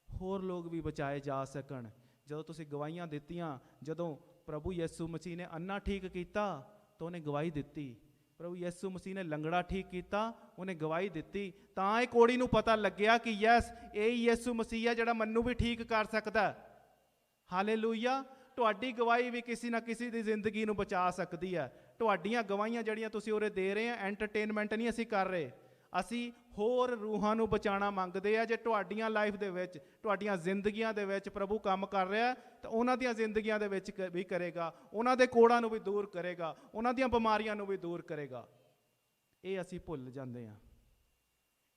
ਹੋਰ ਲੋਕ ਵੀ ਬਚਾਏ ਜਾ ਸਕਣ। ਜਦੋਂ ਤੁਸੀਂ ਗਵਾਹੀਆਂ ਦਿੱਤੀਆਂ, ਜਦੋਂ ਪ੍ਰਭੂ ਯਿਸੂ ਮਸੀਹ ਨੇ ਅੰਨਾ ਠੀਕ ਕੀਤਾ ਤਾਂ ਉਹਨੇ ਗਵਾਹੀ ਦਿੱਤੀ, ਪ੍ਰਭੂ ਯਿਸੂ ਮਸੀਹ ਨੇ ਲੰਗੜਾ ਠੀਕ ਕੀਤਾ, ਉਹਨੇ ਗਵਾਹੀ ਦਿੱਤੀ, ਤਾਂ ਇਹ ਕੋੜੀ ਨੂੰ ਪਤਾ ਲੱਗਿਆ ਕਿ ਯੈਸ, ਇਹ ਯਿਸੂ ਮਸੀਹ ਹੈ ਜਿਹੜਾ ਮੈਨੂੰ ਵੀ ਠੀਕ ਕਰ ਸਕਦਾ। ਹਾਲੇਲੂਇਆ। ਤੁਹਾਡੀ ਗਵਾਹੀ ਵੀ ਕਿਸੇ ਨਾ ਕਿਸੇ ਦੀ ਜ਼ਿੰਦਗੀ ਨੂੰ ਬਚਾ ਸਕਦੀ ਹੈ। ਤੁਹਾਡੀਆਂ ਗਵਾਹੀਆਂ ਜਿਹੜੀਆਂ ਤੁਸੀਂ ਉਰੇ ਦੇ ਰਹੇ ਆ, ਐਂਟਰਟੇਨਮੈਂਟ ਨਹੀਂ ਅਸੀਂ ਕਰ ਰਹੇ, ਅਸੀਂ ਹੋਰ ਰੂਹਾਂ ਨੂੰ ਬਚਾਉਣਾ ਮੰਗਦੇ ਆ। ਜੇ ਤੁਹਾਡੀਆਂ ਲਾਈਫ ਦੇ ਵਿੱਚ, ਤੁਹਾਡੀਆਂ ਜ਼ਿੰਦਗੀਆਂ ਦੇ ਵਿੱਚ ਪ੍ਰਭੂ ਕੰਮ ਕਰ ਰਿਹਾ ਤਾਂ ਉਹਨਾਂ ਦੀਆਂ ਜ਼ਿੰਦਗੀਆਂ ਦੇ ਵਿੱਚ ਵੀ ਕਰੇਗਾ, ਉਹਨਾਂ ਦੇ ਕੋੜਾਂ ਨੂੰ ਵੀ ਦੂਰ ਕਰੇਗਾ, ਉਹਨਾਂ ਦੀਆਂ ਬਿਮਾਰੀਆਂ ਨੂੰ ਵੀ ਦੂਰ ਕਰੇਗਾ। ਇਹ ਅਸੀਂ ਭੁੱਲ ਜਾਂਦੇ ਹਾਂ,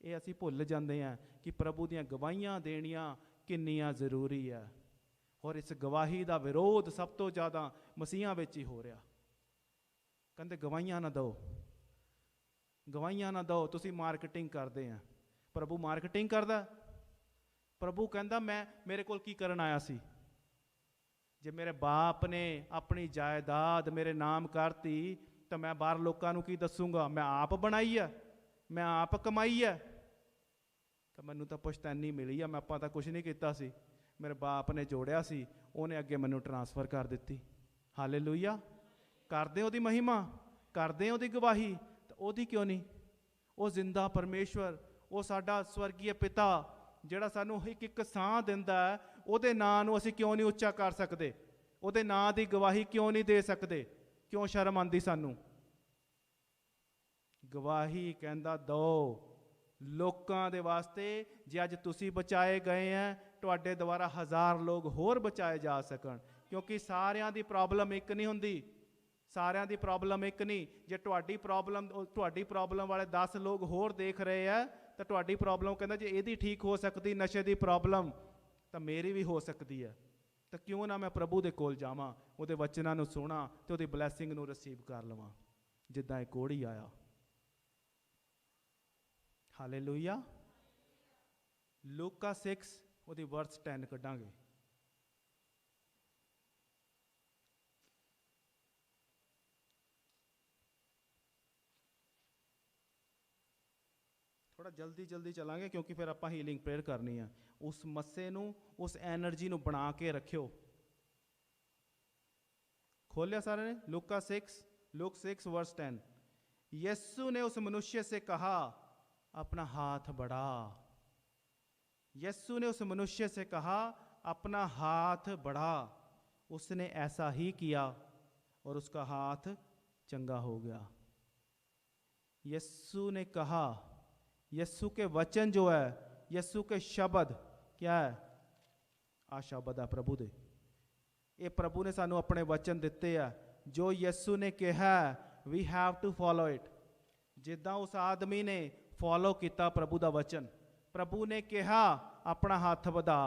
ਇਹ ਅਸੀਂ ਭੁੱਲ ਜਾਂਦੇ ਹਾਂ ਕਿ ਪ੍ਰਭੂ ਦੀਆਂ ਗਵਾਹੀਆਂ ਦੇਣੀਆਂ ਕਿੰਨੀਆਂ ਜ਼ਰੂਰੀ ਹੈ। ਔਰ ਇਸ ਗਵਾਹੀ ਦਾ ਵਿਰੋਧ ਸਭ ਤੋਂ ਜ਼ਿਆਦਾ ਮਸੀਹਾਂ ਵਿੱਚ ਹੀ ਹੋ ਰਿਹਾ। ਕਹਿੰਦੇ ਗਵਾਹੀਆਂ ਨਾ ਦਿਓ, ਗਵਾਹੀਆਂ ਨਾ ਦਿਓ, ਤੁਸੀਂ ਮਾਰਕੀਟਿੰਗ ਕਰਦੇ ਆ। ਪ੍ਰਭੂ ਮਾਰਕੀਟਿੰਗ ਕਰਦਾ? ਪ੍ਰਭੂ ਕਹਿੰਦਾ ਮੇਰੇ ਕੋਲ ਕੀ ਕਰਨ ਆਇਆ ਸੀ? ਜੇ ਮੇਰੇ ਬਾਪ ਨੇ ਆਪਣੀ ਜਾਇਦਾਦ ਮੇਰੇ ਨਾਮ ਕਰਤੀ ਤਾਂ ਮੈਂ ਬਾਹਰ ਲੋਕਾਂ ਨੂੰ ਕੀ ਦੱਸੂਗਾ? ਮੈਂ ਆਪ ਬਣਾਈ ਆ, ਮੈਂ ਆਪ ਕਮਾਈ ਆ, ਕਿ ਮੈਨੂੰ ਤਾਂ ਪੁਸ਼ਤੈਨੀ ਮਿਲੀ ਆ, ਮੈਂ ਆਪਾਂ ਤਾਂ ਕੁਛ ਨਹੀਂ ਕੀਤਾ ਸੀ, ਮੇਰੇ ਬਾਪ ਨੇ ਜੋੜਿਆ ਸੀ, ਉਹਨੇ ਅੱਗੇ ਮੈਨੂੰ ਟਰਾਂਸਫਰ ਕਰ ਦਿੱਤੀ। ਹਾਲੇਲੂਇਆ। ਕਰਦੇ ਉਹਦੀ ਮਹਿਮਾ, ਕਰਦੇ ਉਹਦੀ ਗਵਾਹੀ, ਤਾਂ ਉਹਦੀ ਕਿਉਂ ਨਹੀਂ? ਉਹ ਜ਼ਿੰਦਾ ਪਰਮੇਸ਼ਵਰ, ਉਹ ਸਾਡਾ ਸਵਰਗੀ ਪਿਤਾ ਜਿਹੜਾ ਸਾਨੂੰ ਇੱਕ ਇੱਕ ਸਾਹ ਦਿੰਦਾ ਹੈ, ਉਹਦੇ ਨਾਂ ਨੂੰ ਅਸੀਂ ਕਿਉਂ ਨਹੀਂ ਉੱਚਾ ਕਰ ਸਕਦੇ? ਉਹਦੇ ਨਾਂ ਦੀ ਗਵਾਹੀ ਕਿਉਂ ਨਹੀਂ ਦੇ ਸਕਦੇ? ਕਿਉਂ ਸ਼ਰਮ ਆਉਂਦੀ ਸਾਨੂੰ? ਗਵਾਹੀ ਕਹਿੰਦਾ ਦਿਓ ਲੋਕਾਂ ਦੇ ਵਾਸਤੇ। ਜੇ ਅੱਜ ਤੁਸੀਂ ਬਚਾਏ ਗਏ ਹੈ ਤੁਹਾਡੇ ਦੁਆਰਾ 1000 ਲੋਕ ਹੋਰ ਬਚਾਏ ਜਾ ਸਕਣ, ਕਿਉਂਕਿ ਸਾਰਿਆਂ ਦੀ ਪ੍ਰੋਬਲਮ ਇੱਕ ਨਹੀਂ ਹੁੰਦੀ। ਸਾਰਿਆਂ ਦੀ ਪ੍ਰੋਬਲਮ ਇੱਕ ਨਹੀਂ। ਜੇ ਤੁਹਾਡੀ ਪ੍ਰੋਬਲਮ ਵਾਲੇ 10 ਲੋਕ ਹੋਰ ਦੇਖ ਰਹੇ ਆ ਤਾਂ ਤੁਹਾਡੀ ਪ੍ਰੋਬਲਮ ਕਹਿੰਦਾ ਜੇ ਇਹਦੀ ਠੀਕ ਹੋ ਸਕਦੀ ਨਸ਼ੇ ਦੀ ਪ੍ਰੋਬਲਮ ਤਾਂ ਮੇਰੀ ਵੀ ਹੋ ਸਕਦੀ ਹੈ। ਤਾਂ ਕਿਉਂ ਨਾ ਮੈਂ ਪ੍ਰਭੂ ਦੇ ਕੋਲ ਜਾਵਾਂ, ਉਹਦੇ ਵਚਨਾਂ ਨੂੰ ਸੁਣਾ ਤੇ ਉਹਦੀ ਬਲੈਸਿੰਗ ਨੂੰ ਰਿਸੀਵ ਕਰ ਲਵਾਂ, ਜਿੱਦਾਂ ਇਹ ਕੋੜੀ ਆਇਆ। ਹਾਲੇਲੂਇਆ। ਲੂਕਾ 6 ਉਹਦੀ ਵਰਸ 10 ਕੱਢਾਂਗੇ। ਥੋੜਾ ਜਲਦੀ ਚਲਾਂਗੇ ਕਿਉਂਕਿ ਫਿਰ ਆਪਾਂ ਹੀਲਿੰਗ ਪ੍ਰੇਅਰ ਕਰਨੀ ਆ। ਉਸ ਮੱਸੇ ਨੂੰ, ਉਸ ਐਨਰਜੀ ਨੂੰ ਬਣਾ ਕੇ ਰੱਖਿਓ। खोलिया सारे ने? Look 6 verse 10। यीशु ने उस मनुष्य से कहा अपना हाथ बढ़ा। यीशु ने उस मनुष्य से कहा अपना हाथ बढ़ा। उसने ऐसा ही किया और उसका हाथ चंगा हो गया। यीशु ने कहा, यीशु के वचन जो है, यीशु के शब्द क्या है? आ शब्द है प्रभु दे। ਇਹ ਪ੍ਰਭੂ ਨੇ ਸਾਨੂੰ ਆਪਣੇ ਵਚਨ ਦਿੱਤੇ ਆ। ਜੋ ਯਿਸੂ ਨੇ ਕਿਹਾ ਵੀ ਹੈਵ ਟੂ ਫੋਲੋ ਇਟ। ਜਿੱਦਾਂ ਉਸ ਆਦਮੀ ਨੇ ਫੋਲੋ ਕੀਤਾ ਪ੍ਰਭੂ ਦਾ ਵਚਨ। ਪ੍ਰਭੂ ਨੇ ਕਿਹਾ ਆਪਣਾ ਹੱਥ ਵਧਾ।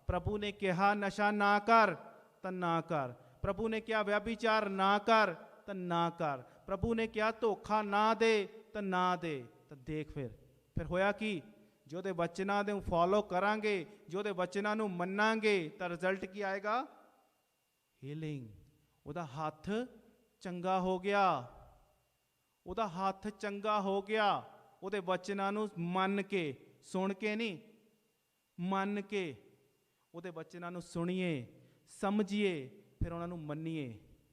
ਪ੍ਰਭੂ ਨੇ ਕਿਹਾ ਨਸ਼ਾ ਨਾ ਕਰ ਤਾਂ ਨਾ ਕਰ। ਪ੍ਰਭੂ ਨੇ ਕਿਹਾ ਵਿਆਭਿਚਾਰ ਨਾ ਕਰ ਤਾਂ ਨਾ ਕਰ। ਪ੍ਰਭੂ ਨੇ ਕਿਹਾ ਧੋਖਾ ਨਾ ਦੇ ਤਾਂ ਨਾ ਦੇ। ਤਾਂ ਦੇਖ ਫਿਰ ਹੋਇਆ ਕੀ? ਜੇ ਉਹਦੇ ਵਚਨਾਂ ਨੂੰ ਫੋਲੋ ਕਰਾਂਗੇ, ਜੇ ਉਹਦੇ ਵਚਨਾਂ ਨੂੰ ਮੰਨਾਂਗੇ ਤਾਂ ਰਿਜ਼ਲਟ ਕੀ ਆਏਗਾ? ਹੀਲਿੰਗ। ਉਹਦਾ ਹੱਥ ਚੰਗਾ ਹੋ ਗਿਆ। ਉਹਦਾ ਹੱਥ ਚੰਗਾ ਹੋ ਗਿਆ। ਉਹਦੇ ਵਚਨਾਂ ਨੂੰ ਮੰਨ ਕੇ, ਸੁਣ ਕੇ ਨਹੀਂ, ਮੰਨ ਕੇ ਉਹਦੇ ਵਚਨਾਂ ਨੂੰ ਸੁਣੀਏ, ਸਮਝੀਏ, ਫਿਰ ਉਹਨਾਂ ਨੂੰ ਮੰਨੀਏ।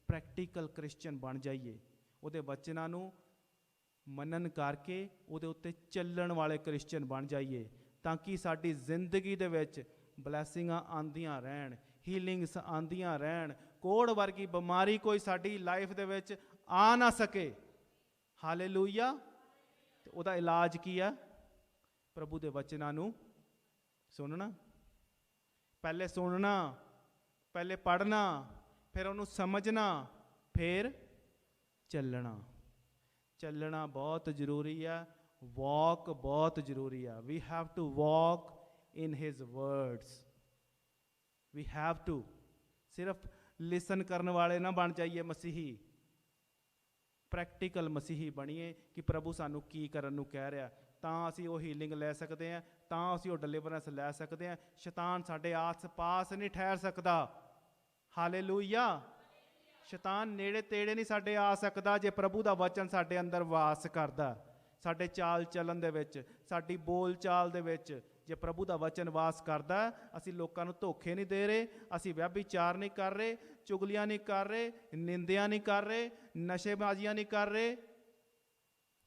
ਪ੍ਰੈਕਟੀਕਲ ਕ੍ਰਿਸਚੀਅਨ ਬਣ ਜਾਈਏ। ਉਹਦੇ ਵਚਨਾਂ ਨੂੰ ਮੰਨਣ ਕਰਕੇ ਉਹਦੇ ਉੱਤੇ ਚੱਲਣ ਵਾਲੇ ਕ੍ਰਿਸਚੀਅਨ ਬਣ ਜਾਈਏ, ਤਾਂ ਕਿ ਸਾਡੀ ਜ਼ਿੰਦਗੀ ਦੇ ਵਿੱਚ ਬਲੈਸਿੰਗਾਂ ਆਉਂਦੀਆਂ ਰਹਿਣ, ਹੀਲਿੰਗਸ ਆਉਂਦੀਆਂ ਰਹਿਣ। ਕੋੜ ਵਰਗੀ ਬਿਮਾਰੀ ਕੋਈ ਸਾਡੀ ਲਾਈਫ ਦੇ ਵਿੱਚ ਆ ਨਾ ਸਕੇ। ਹਾਲੇਲੂਇਆ। ਤੇ ਉਹਦਾ ਇਲਾਜ ਕੀ ਆ? ਪ੍ਰਭੂ ਦੇ ਵਚਨਾਂ ਨੂੰ ਸੁਣਨਾ। ਪਹਿਲੇ ਸੁਣਨਾ, ਪਹਿਲੇ ਪੜ੍ਹਨਾ, ਫਿਰ ਉਹਨੂੰ ਸਮਝਣਾ, ਫਿਰ ਚੱਲਣਾ ਬਹੁਤ ਜ਼ਰੂਰੀ ਆ। ਵਾਕ ਬਹੁਤ ਜ਼ਰੂਰੀ ਆ। We have to walk in his words. we have to ਸਿਰਫ ਲਿਸਨ ਕਰਨ ਵਾਲੇ ਨਾ ਬਣ ਜਾਈਏ ਮਸੀਹੀ। ਪ੍ਰੈਕਟੀਕਲ ਮਸੀਹੀ ਬਣੀਏ ਕਿ ਪ੍ਰਭੂ ਸਾਨੂੰ ਕੀ ਕਰਨ ਨੂੰ ਕਹਿ ਰਿਹਾ, ਤਾਂ ਅਸੀਂ ਉਹ ਹੀਲਿੰਗ ਲੈ ਸਕਦੇ ਹਾਂ, ਤਾਂ ਅਸੀਂ ਉਹ ਡਿਲੀਵਰੈਂਸ ਲੈ ਸਕਦੇ ਹਾਂ। ਸ਼ੈਤਾਨ ਸਾਡੇ ਆਸ-ਪਾਸ ਨਹੀਂ ਠਹਿਰ ਸਕਦਾ। ਹਾਲੇਲੂਇਆ। ਸ਼ੈਤਾਨ ਨੇੜੇ ਤੇੜੇ ਨਹੀਂ ਸਾਡੇ ਆ ਸਕਦਾ ਜੇ ਪ੍ਰਭੂ ਦਾ ਵਚਨ ਸਾਡੇ ਅੰਦਰ ਵਾਸ ਕਰਦਾ। ਸਾਡੇ ਚਾਲ ਚੱਲਣ ਦੇ ਵਿੱਚ, ਸਾਡੀ ਬੋਲ ਚਾਲ ਦੇ ਵਿੱਚ ਜੇ ਪ੍ਰਭੂ ਦਾ ਵਚਨ ਵਾਸ ਕਰਦਾ, ਅਸੀਂ ਲੋਕਾਂ ਨੂੰ ਧੋਖੇ ਨਹੀਂ ਦੇ ਰਹੇ, ਅਸੀਂ ਵਿਆਭਿਚਾਰ ਨਹੀਂ ਕਰ ਰਹੇ, ਚੁਗਲੀਆਂ ਨਹੀਂ ਕਰ ਰਹੇ, ਨਿੰਦਿਆ ਨਹੀਂ ਕਰ ਰਹੇ, ਨਸ਼ੇਬਾਜ਼ੀਆਂ ਨਹੀਂ ਕਰ ਰਹੇ,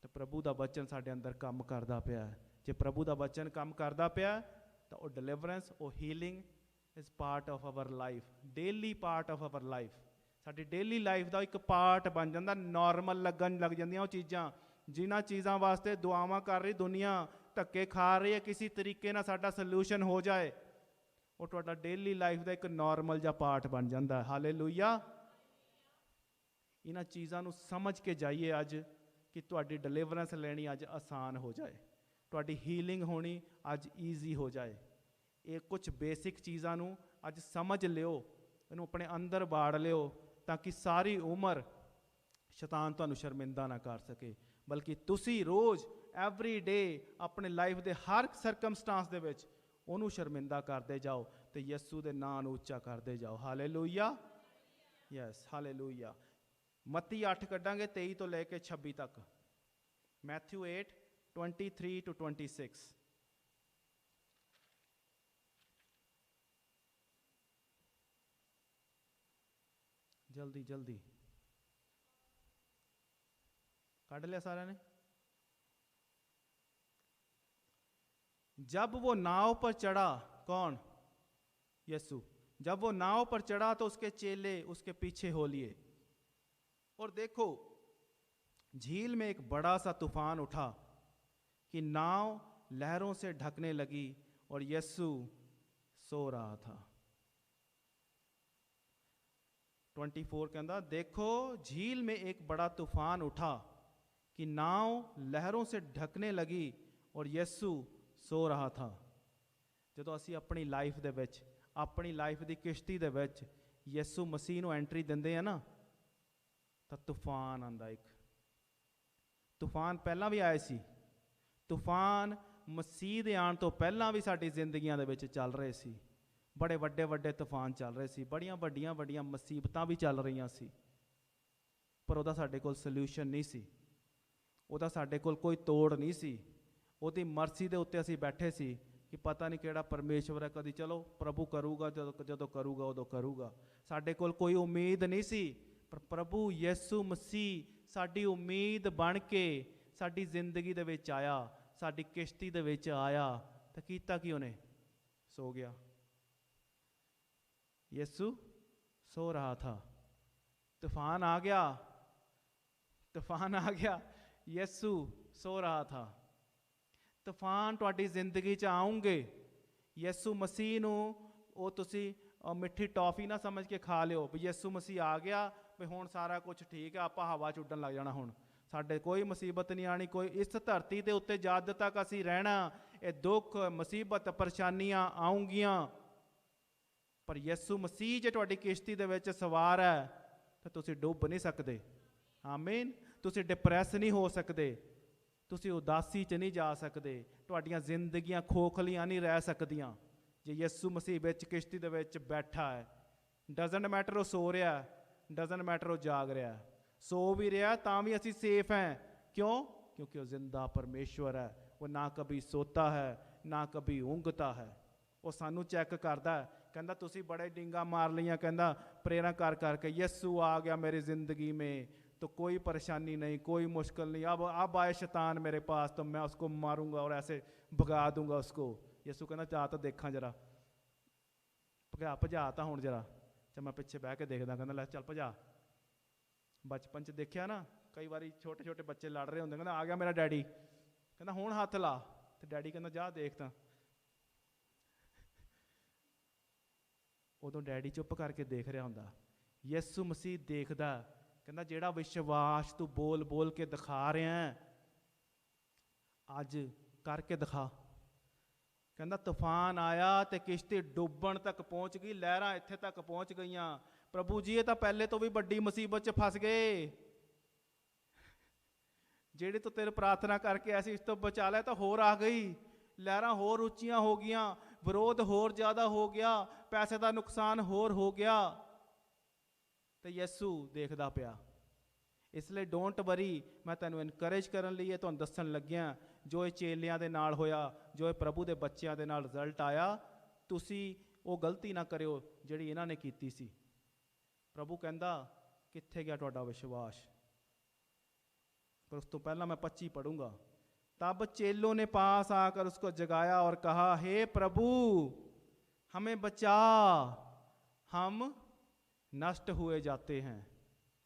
ਤਾਂ ਪ੍ਰਭੂ ਦਾ ਵਚਨ ਸਾਡੇ ਅੰਦਰ ਕੰਮ ਕਰਦਾ ਪਿਆ। ਜੇ ਪ੍ਰਭੂ ਦਾ ਵਚਨ ਕੰਮ ਕਰਦਾ ਪਿਆ ਤਾਂ ਉਹ ਡਿਲੀਵਰੈਂਸ, ਉਹ healing is part of hour life, daily part of hour life. ਸਾਡੀ ਡੇਲੀ ਲਾਈਫ ਦਾ ਇੱਕ ਪਾਰਟ ਬਣ ਜਾਂਦਾ। ਨਾਰਮਲ ਲੱਗਣ ਲੱਗ ਜਾਂਦੀਆਂ ਉਹ ਚੀਜ਼ਾਂ, ਜਿਨ੍ਹਾਂ ਚੀਜ਼ਾਂ ਵਾਸਤੇ ਦੁਆਵਾਂ ਕਰ ਰਹੀ ਦੁਨੀਆ, ਧੱਕੇ ਖਾ ਰਹੀ ਹੈ, ਕਿਸੇ ਤਰੀਕੇ ਨਾਲ ਸਾਡਾ ਸੋਲਿਊਸ਼ਨ ਹੋ ਜਾਏ, ਉਹ ਤੁਹਾਡਾ ਡੇਲੀ ਲਾਈਫ ਦਾ ਇੱਕ ਨਾਰਮਲ ਜਿਹਾ ਪਾਰਟ ਬਣ ਜਾਂਦਾ ਹੈ। ਹਾਲੇਲੂਇਆ। ਇਹਨਾਂ ਚੀਜ਼ਾਂ ਨੂੰ ਸਮਝ ਕੇ ਜਾਈਏ ਅੱਜ, ਕਿ ਤੁਹਾਡੀ ਡਿਲੀਵਰੈਂਸ ਲੈਣੀ ਅੱਜ ਆਸਾਨ ਹੋ ਜਾਏ, ਤੁਹਾਡੀ ਹੀਲਿੰਗ ਹੋਣੀ ਅੱਜ ਈਜ਼ੀ ਹੋ ਜਾਏ। ਇਹ ਕੁਝ ਬੇਸਿਕ ਚੀਜ਼ਾਂ ਨੂੰ ਅੱਜ ਸਮਝ ਲਿਓ, ਇਹਨੂੰ ਆਪਣੇ ਅੰਦਰ ਬਾੜ ਲਿਓ, ਤਾਂ ਕਿ ਸਾਰੀ ਉਮਰ ਸ਼ੈਤਾਨ ਤੁਹਾਨੂੰ ਸ਼ਰਮਿੰਦਾ ਨਾ ਕਰ ਸਕੇ, ਬਲਕਿ ਤੁਸੀਂ ਰੋਜ਼ ਐਵਰੀ ਡੇ ਆਪਣੇ ਲਾਈਫ ਦੇ ਹਰ ਸਰਕਮਸਟਾਂਸ ਦੇ ਵਿੱਚ ਉਹਨੂੰ ਸ਼ਰਮਿੰਦਾ ਕਰਦੇ ਜਾਓ ਤੇ ਯਿਸੂ ਦੇ ਨਾਂ ਨੂੰ ਉੱਚਾ ਕਰਦੇ ਜਾਓ। ਹਾਲੇਲੂਇਆ। Yes, hallelujah. ਮੱਤੀ 8 ਕੱਢਾਂਗੇ 23 ਤੋਂ ਲੈ ਕੇ 26 ਤੱਕ। Matthew 8 23 to 26। जल्दी जल्दी काट लिया सारा ने। जब वो नाव पर चढ़ा, कौन? यीशु। जब वो नाव पर चढ़ा तो उसके चेले उसके पीछे हो लिए, और देखो झील में एक बड़ा सा तूफान उठा कि नाव लहरों से ढकने लगी, और यीशु सो रहा था। 24 कहता, देखो झील में एक बड़ा तूफान उठा कि नाव लहरों से ढकने लगी और यीशु सो रहा था। ਜਦੋਂ ਅਸੀਂ ਆਪਣੀ ਲਾਈਫ ਦੇ ਵਿੱਚ, ਆਪਣੀ ਲਾਈਫ ਦੀ ਕਿਸ਼ਤੀ ਦੇ ਵਿੱਚ ਯਿਸੂ ਮਸੀਹ ਨੂੰ ਐਂਟਰੀ ਦਿੰਦੇ ਆ ਨਾ, ਤਾਂ ਤੂਫਾਨ ਆਉਂਦਾ। ਇੱਕ ਤੂਫਾਨ ਪਹਿਲਾਂ ਵੀ ਆਏ ਸੀ, ਤੂਫਾਨ ਮਸੀਹ ਦੇ ਆਉਣ ਤੋਂ ਪਹਿਲਾਂ ਵੀ ਸਾਡੀ ਜ਼ਿੰਦਗੀਆਂ ਦੇ ਵਿੱਚ ਚੱਲ ਰਹੇ ਸੀ। ਬੜੇ ਵੱਡੇ ਵੱਡੇ ਤੂਫਾਨ ਚੱਲ ਰਹੇ ਸੀ, ਬੜੀਆਂ ਵੱਡੀਆਂ ਵੱਡੀਆਂ ਮੁਸੀਬਤਾਂ ਵੀ ਚੱਲ ਰਹੀਆਂ ਸੀ, ਪਰ ਉਹਦਾ ਸਾਡੇ ਕੋਲ ਸਲਿਊਸ਼ਨ ਨਹੀਂ ਸੀ, ਉਹਦਾ ਸਾਡੇ ਕੋਲ ਕੋਈ ਤੋੜ ਨਹੀਂ ਸੀ। ਉਹਦੀ ਮਰਜ਼ੀ ਦੇ ਉੱਤੇ ਅਸੀਂ ਬੈਠੇ ਸੀ ਕਿ ਪਤਾ ਨਹੀਂ ਕਿਹੜਾ ਪਰਮੇਸ਼ਵਰ ਹੈ, ਕਦੀ ਚਲੋ ਪ੍ਰਭੂ ਕਰੂਗਾ, ਜਦੋਂ ਕਰੂਗਾ ਉਦੋਂ ਕਰੂਗਾ। ਸਾਡੇ ਕੋਲ ਕੋਈ ਉਮੀਦ ਨਹੀਂ ਸੀ, ਪਰ ਪ੍ਰਭੂ ਯਿਸੂ ਮਸੀਹ ਸਾਡੀ ਉਮੀਦ ਬਣ ਕੇ ਸਾਡੀ ਜ਼ਿੰਦਗੀ ਦੇ ਵਿੱਚ ਆਇਆ, ਸਾਡੀ ਕਿਸ਼ਤੀ ਦੇ ਵਿੱਚ ਆਇਆ। ਤਾਂ ਕੀਤਾ ਕੀ ਉਹਨੇ? ਸੋ ਗਿਆ। यीशु सो रहा था, तूफान आ गया, तूफान आ गया, यीशु सो रहा था। तूफान तुहाडी जिंदगी च आउंगे। यीशु मसीह नूं ਉਹ ਤੁਸੀਂ ਮਿੱਠੀ ਟੌਫੀ ਨਾ ਸਮਝ ਕੇ ਖਾ ਲਿਓ ਵੀ ਯਿਸੂ ਮਸੀਹ ਆ ਗਿਆ ਵੀ ਹੁਣ ਸਾਰਾ ਕੁਝ ਠੀਕ ਹੈ, ਆਪਾਂ ਹਵਾ 'ਚ ਉੱਡਣ ਲੱਗ ਜਾਣਾ, ਹੁਣ ਸਾਡੇ ਕੋਈ ਮੁਸੀਬਤ ਨਹੀਂ ਆਣੀ। ਕੋਈ ਇਸ ਧਰਤੀ ਦੇ ਉੱਤੇ ਜਦ ਤੱਕ ਅਸੀਂ ਰਹਿਣਾ, ਇਹ ਦੁੱਖ ਮੁਸੀਬਤ ਪਰੇਸ਼ਾਨੀਆਂ ਆਉਂਗੀਆਂ, ਪਰ ਯਿਸੂ ਮਸੀਹ ਜੇ ਤੁਹਾਡੀ ਕਿਸ਼ਤੀ ਦੇ ਵਿੱਚ ਸਵਾਰ ਹੈ ਤਾਂ ਤੁਸੀਂ ਡੁੱਬ ਨਹੀਂ ਸਕਦੇ। ਆਮੀਨ। ਤੁਸੀਂ ਡਿਪਰੈਸ ਨਹੀਂ ਹੋ ਸਕਦੇ, ਤੁਸੀਂ ਉਦਾਸੀ 'ਚ ਨਹੀਂ ਜਾ ਸਕਦੇ, ਤੁਹਾਡੀਆਂ ਜ਼ਿੰਦਗੀਆਂ ਖੋਖਲੀਆਂ ਨਹੀਂ ਰਹਿ ਸਕਦੀਆਂ ਜੇ ਯਿਸੂ ਮਸੀਹ ਵਿੱਚ ਕਿਸ਼ਤੀ ਦੇ ਵਿੱਚ ਬੈਠਾ ਹੈ। ਡਜ਼ਨਟ ਮੈਟਰ ਉਹ ਸੋ ਰਿਹਾ, ਡਜ਼ਨਟ ਮੈਟਰ ਉਹ ਜਾਗ ਰਿਹਾ, ਸੋ ਵੀ ਰਿਹਾ ਤਾਂ ਵੀ ਅਸੀਂ ਸੇਫ ਹੈ। ਕਿਉਂ? ਕਿਉਂਕਿ ਉਹ ਜ਼ਿੰਦਾ ਪਰਮੇਸ਼ਵਰ ਹੈ। ਉਹ ਨਾ ਕभी ਸੋਤਾ ਹੈ ਨਾ ਕभी ਉਂਘਤਾ ਹੈ। ਉਹ ਸਾਨੂੰ ਚੈੱਕ ਕਰਦਾ। ਕਹਿੰਦਾ ਤੁਸੀਂ ਬੜੇ ਡਿੰਗਾ ਮਾਰ ਲਈਆਂ, ਕਹਿੰਦਾ ਪ੍ਰੇरणा ਕਰ ਕਰਕੇ, ਯਿਸੂ ਆ ਗਿਆ मेरी ज़िंदगी में तो कोई परेशानी नहीं, कोई मुश्किल नहीं। अब आए शैतान मेरे पास तो मैं उसको मारूंगा और ऐसे भगा दूंगा उसको। ਯਿਸੂ ਕਹਿੰਦਾ ਜਾ ਤਾਂ ਦੇਖਾਂ ਜਰਾ, ਭਜਾ ਤਾਂ ਹੁਣ ਜਰਾ। ਚੱਲ ਮੈਂ ਪਿੱਛੇ ਬਹਿ ਕੇ ਦੇਖਦਾ। ਕਹਿੰਦਾ ਲੈ ਚੱਲ ਭਜਾ। ਬਚਪਨ 'ਚ ਦੇਖਿਆ ਨਾ, ਕਈ ਵਾਰੀ ਛੋਟੇ ਛੋਟੇ ਬੱਚੇ ਲੜ ਰਹੇ ਹੁੰਦੇ, ਕਹਿੰਦਾ ਆ ਗਿਆ ਮੇਰਾ ਡੈਡੀ, ਕਹਿੰਦਾ ਹੁਣ ਹੱਥ ਲਾ, ਤੇ ਡੈਡੀ ਕਹਿੰਦਾ ਜਾ ਦੇਖ ਤਾਂ। ਉਦੋਂ ਡੈਡੀ ਚੁੱਪ ਕਰਕੇ ਦੇਖ ਰਿਹਾ ਹੁੰਦਾ, ਯਿਸੂ ਮਸੀਹ ਦੇਖਦਾ। ਕਹਿੰਦਾ ਜਿਹੜਾ ਵਿਸ਼ਵਾਸ ਤੂੰ ਬੋਲ ਬੋਲ ਕੇ ਦਿਖਾ ਰਿਹਾ ਅੱਜ ਕਰਕੇ ਦਿਖਾ। ਕਹਿੰਦਾ ਤੂਫਾਨ ਆਇਆ ਤੇ ਕਿਸ਼ਤੀ ਡੁੱਬਣ ਤੱਕ ਪਹੁੰਚ ਗਈ, ਲਹਿਰਾਂ ਇੱਥੇ ਤੱਕ ਪਹੁੰਚ ਗਈਆਂ। ਪ੍ਰਭੂ ਜੀ ਇਹ ਤਾਂ ਪਹਿਲੇ ਤੋਂ ਵੀ ਵੱਡੀ ਮੁਸੀਬਤ 'ਚ ਫਸ ਗਏ। ਜਿਹੜੇ ਤੋਂ ਤੇਰੇ ਪ੍ਰਾਰਥਨਾ ਕਰਕੇ ਅਸੀਂ ਇਸ ਤੋਂ ਬਚਾ ਲਿਆ ਤਾਂ ਹੋਰ ਆ ਗਈ, ਲਹਿਰਾਂ ਹੋਰ ਉੱਚੀਆਂ ਹੋ ਗਈਆਂ, ਵਿਰੋਧ ਹੋਰ ਜ਼ਿਆਦਾ ਹੋ ਗਿਆ, ਪੈਸੇ ਦਾ ਨੁਕਸਾਨ ਹੋਰ ਹੋ ਗਿਆ। ਤੇ ਯਿਸੂ ਦੇਖਦਾ ਪਿਆ। ਇਸ ਲਈ ਡੋਂਟ ਵਰੀ, ਮੈਂ ਤੈਨੂੰ ਇਨਕਰੇਜ ਕਰਨ ਲਈ ਇਹ ਤੁਹਾਨੂੰ ਦੱਸਣ ਲੱਗਿਆ ਜੋ ਇਹ ਚੇਲਿਆਂ ਦੇ ਨਾਲ ਹੋਇਆ, ਜੋ ਇਹ ਪ੍ਰਭੂ ਦੇ ਬੱਚਿਆਂ ਦੇ ਨਾਲ ਰਿਜ਼ਲਟ ਆਇਆ। ਤੁਸੀਂ ਉਹ ਗਲਤੀ ਨਾ ਕਰਿਓ ਜਿਹੜੀ ਇਹਨਾਂ ਨੇ ਕੀਤੀ ਸੀ। ਪ੍ਰਭੂ ਕਹਿੰਦਾ ਕਿੱਥੇ ਗਿਆ ਤੁਹਾਡਾ ਵਿਸ਼ਵਾਸ? ਪਰ ਉਸ ਤੋਂ ਪਹਿਲਾਂ ਮੈਂ 25 ਪੜੂੰਗਾ। तब चेलों ने पास आकर उसको जगाया और कहा, हे प्रभु हमें बचा, हम नष्ट हुए जाते हैं।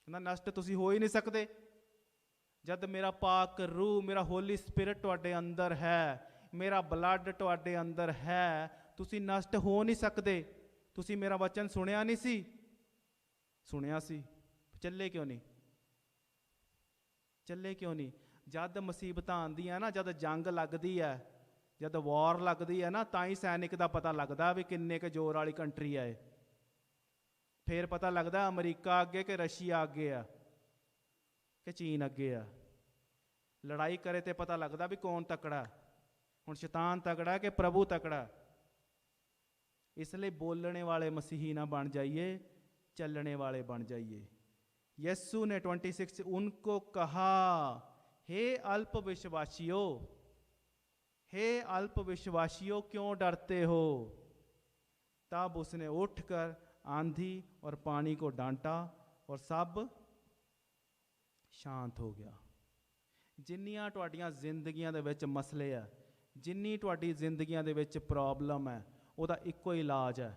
कहना नष्ट तुसी हो ही नहीं सकते जद मेरा पाक रूह, मेरा होली स्पिरिट तुहाडे अंदर है, मेरा ब्लड तुहाडे अंदर है, तुसी नष्ट हो नहीं सकते। तुसी मेरा वचन सुनिया नहीं सी? सुनिया सी, ਚੱਲੇ क्यों नहीं? ਚੱਲੇ क्यों नहीं? ਜਦ ਮੁਸੀਬਤਾਂ ਆਉਂਦੀਆਂ ਨਾ, ਜਦ ਜੰਗ ਲੱਗਦੀ ਹੈ, ਜਦ ਵਾਰ ਲੱਗਦੀ ਹੈ ਨਾ, ਤਾਂ ਹੀ ਸੈਨਿਕ ਦਾ ਪਤਾ ਲੱਗਦਾ ਵੀ ਕਿੰਨੇ ਕੁ ਜ਼ੋਰ ਵਾਲੀ ਕੰਟਰੀ ਹੈ। ਫਿਰ ਪਤਾ ਲੱਗਦਾ ਅਮਰੀਕਾ ਅੱਗੇ ਕਿ ਰਸ਼ੀਆ ਅੱਗੇ ਆ ਕਿ ਚੀਨ ਅੱਗੇ ਆ। ਲੜਾਈ ਕਰੇ ਤੇ ਪਤਾ ਲੱਗਦਾ ਵੀ ਕੌਣ ਤਕੜਾ। ਹੁਣ ਸ਼ੈਤਾਨ ਤਕੜਾ ਕਿ ਪ੍ਰਭੂ ਤਕੜਾ। ਇਸ ਲਈ ਬੋਲਣੇ ਵਾਲੇ ਮਸੀਹੀ ਨਾ ਬਣ ਜਾਈਏ, ਚੱਲਣੇ ਵਾਲੇ ਬਣ ਜਾਈਏ। ਯਿਸੂ ਨੇ 26 उनको कहा, हे अल्प विश्वासियों, हे अल्प विश्वासियों क्यों डरते हो? तब उसने उठकर आंधी और पानी को डांटा और सब शांत हो गया। जिन्नियां तुहाडियां जिंदगियां दे विच मसले है, जिन्नी तुहाडी जिंदगियां दे विच प्रॉब्लम है, ਉਹਦਾ ਇੱਕੋ ਹੀ ਇਲਾਜ ਹੈ,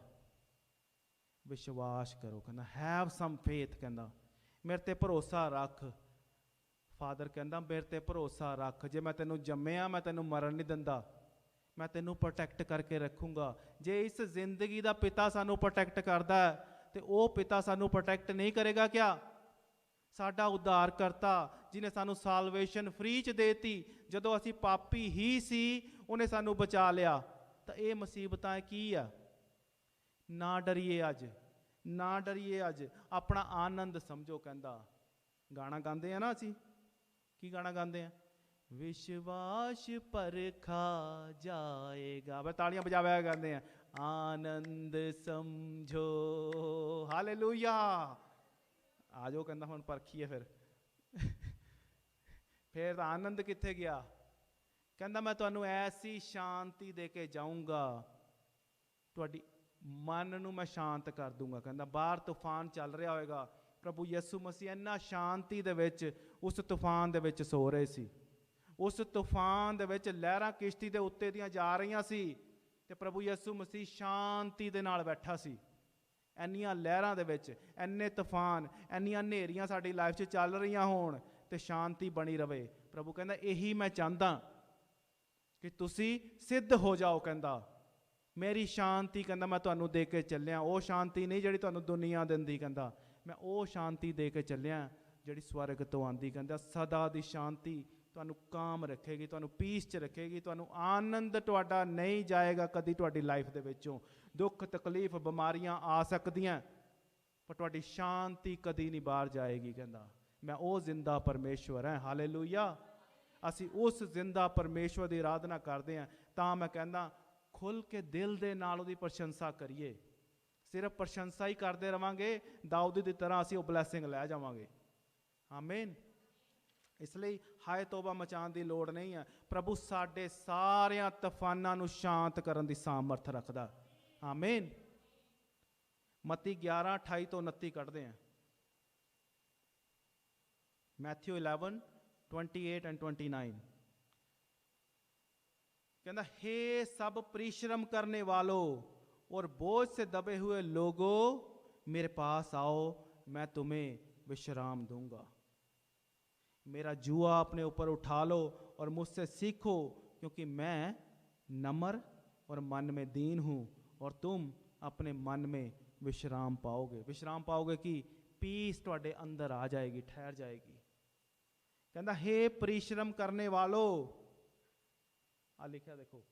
ਵਿਸ਼ਵਾਸ ਕਰੋ। ਕਹਿੰਦਾ ਹੈਵ ਸਮ ਫੇਥ, ਕਹਿੰਦਾ ਮੇਰੇ ਤੇ ਭਰੋਸਾ ਰੱਖ। ਫਾਦਰ ਕਹਿੰਦਾ ਮੇਰੇ ਤੇ ਭਰੋਸਾ ਰੱਖ, ਜੇ ਮੈਂ ਤੈਨੂੰ ਜੰਮਿਆ ਮੈਂ ਤੈਨੂੰ ਮਰਨ ਨਹੀਂ ਦਿੰਦਾ, मैं तेनू प्रोटैक्ट करके रखूँगा। जे इस जिंदगी का पिता सानू प्रोटैक्ट करता है तो वो पिता सानू प्रोटैक्ट नहीं करेगा क्या? साडा उद्धार करता जिन्हें सानू सालवेशन फ्री च देती, जदों असी पापी ही सी उन्हें सानू बचा लिया। तो ये मुसीबतां की आ? ना डरिए अज, ना डरिए अज, अपना आनंद समझो। कहंदा गाना गाते हैं ना असी, की गाना गाते हैं? विश्वास परखा जाएगा, वे तालियां बजावा गाते हैं, आनंद समझो, हालेलुया। आ जाओ, कहंदा हुण परखीए फिर फिर आनंद कित्थे गया? कहंदा मैं तुहानू ऐसी शांति दे के जाऊंगा, तुहाडी मन नू मैं शांत कर दूंगा। कहंदा बाहर तूफान चल रहा होएगा, प्रभु यसु मसीह इन्ना शांति दे विच उस तूफान दे विच सो रहे सी। उस तूफान दे विच लहरां किश्ती दे उत्ते दियां जा रहीआं सी ते प्रभु यसु मसीह शांति दे नाल बैठा सी। इन्नियां लहरां दे विच, इन्ने तूफान, इन्नियां नेरियां साडी लाइफ च चल रहीआं होण ते शांति बनी रवे। प्रभु कहंदा यही मैं चाहता कि तुसी सिद्ध हो जाओ। कहंदा मेरी शांति, कहंदा मैं तुहानू दे के चलिया, वो शांति नहीं जिहड़ी तुहानू दुनिया दिंदी। कहंदा मैं वो शांति दे के चलिया जिहड़ी स्वर्ग तो आंदी। कहंदा सदा दी शांति तुहानू काम रखेगी, तुहानू पीस च रखेगी, तुहानू आनंद तुहाडा नहीं जाएगा कदी तुहाडी लाइफ दे विचों। दुख तकलीफ बीमारियां आ सकदियां पर तुहाडी शांति कदी नहीं बाहर जाएगी। कहंदा मैं वो जिंदा परमेश्वर है, हालेलुया। असी उस जिंदा परमेश्वर की आराधना करते हैं। तां मैं कहंदा खुल के दिल दे नाल उहदी प्रशंसा करिए। सिर्फ प्रशंसा ही करते रवांगे, दाऊद की तरह असी वो ब्लैसिंग लै जावांगे। आमीन। इसलिए हाय तौबा मचाने की लोड़ नहीं है। प्रभु साडे सारियां तूफानां नूं शांत करन दी सामर्थ रखदा। आमीन। मत्ती 11:28 तो 29 कढ़दे हैं। मैथ्यू 11:28 and 29 कहना, हे सब परिश्रम करने वालों और बोझ से दबे हुए लोगों मेरे पास आओ, मैं तुम्हें विश्राम दूंगा। मेरा जुआ अपने ऊपर उठा लो और मुझसे सीखो, क्योंकि मैं नम्र और मन में दीन हूँ और तुम अपने मन में विश्राम पाओगे। विश्राम पाओगे कि पीस तुहाडे अंदर आ जाएगी, ठहर जाएगी। कहता हे परिश्रम करने वालों, आ लिखा देखो,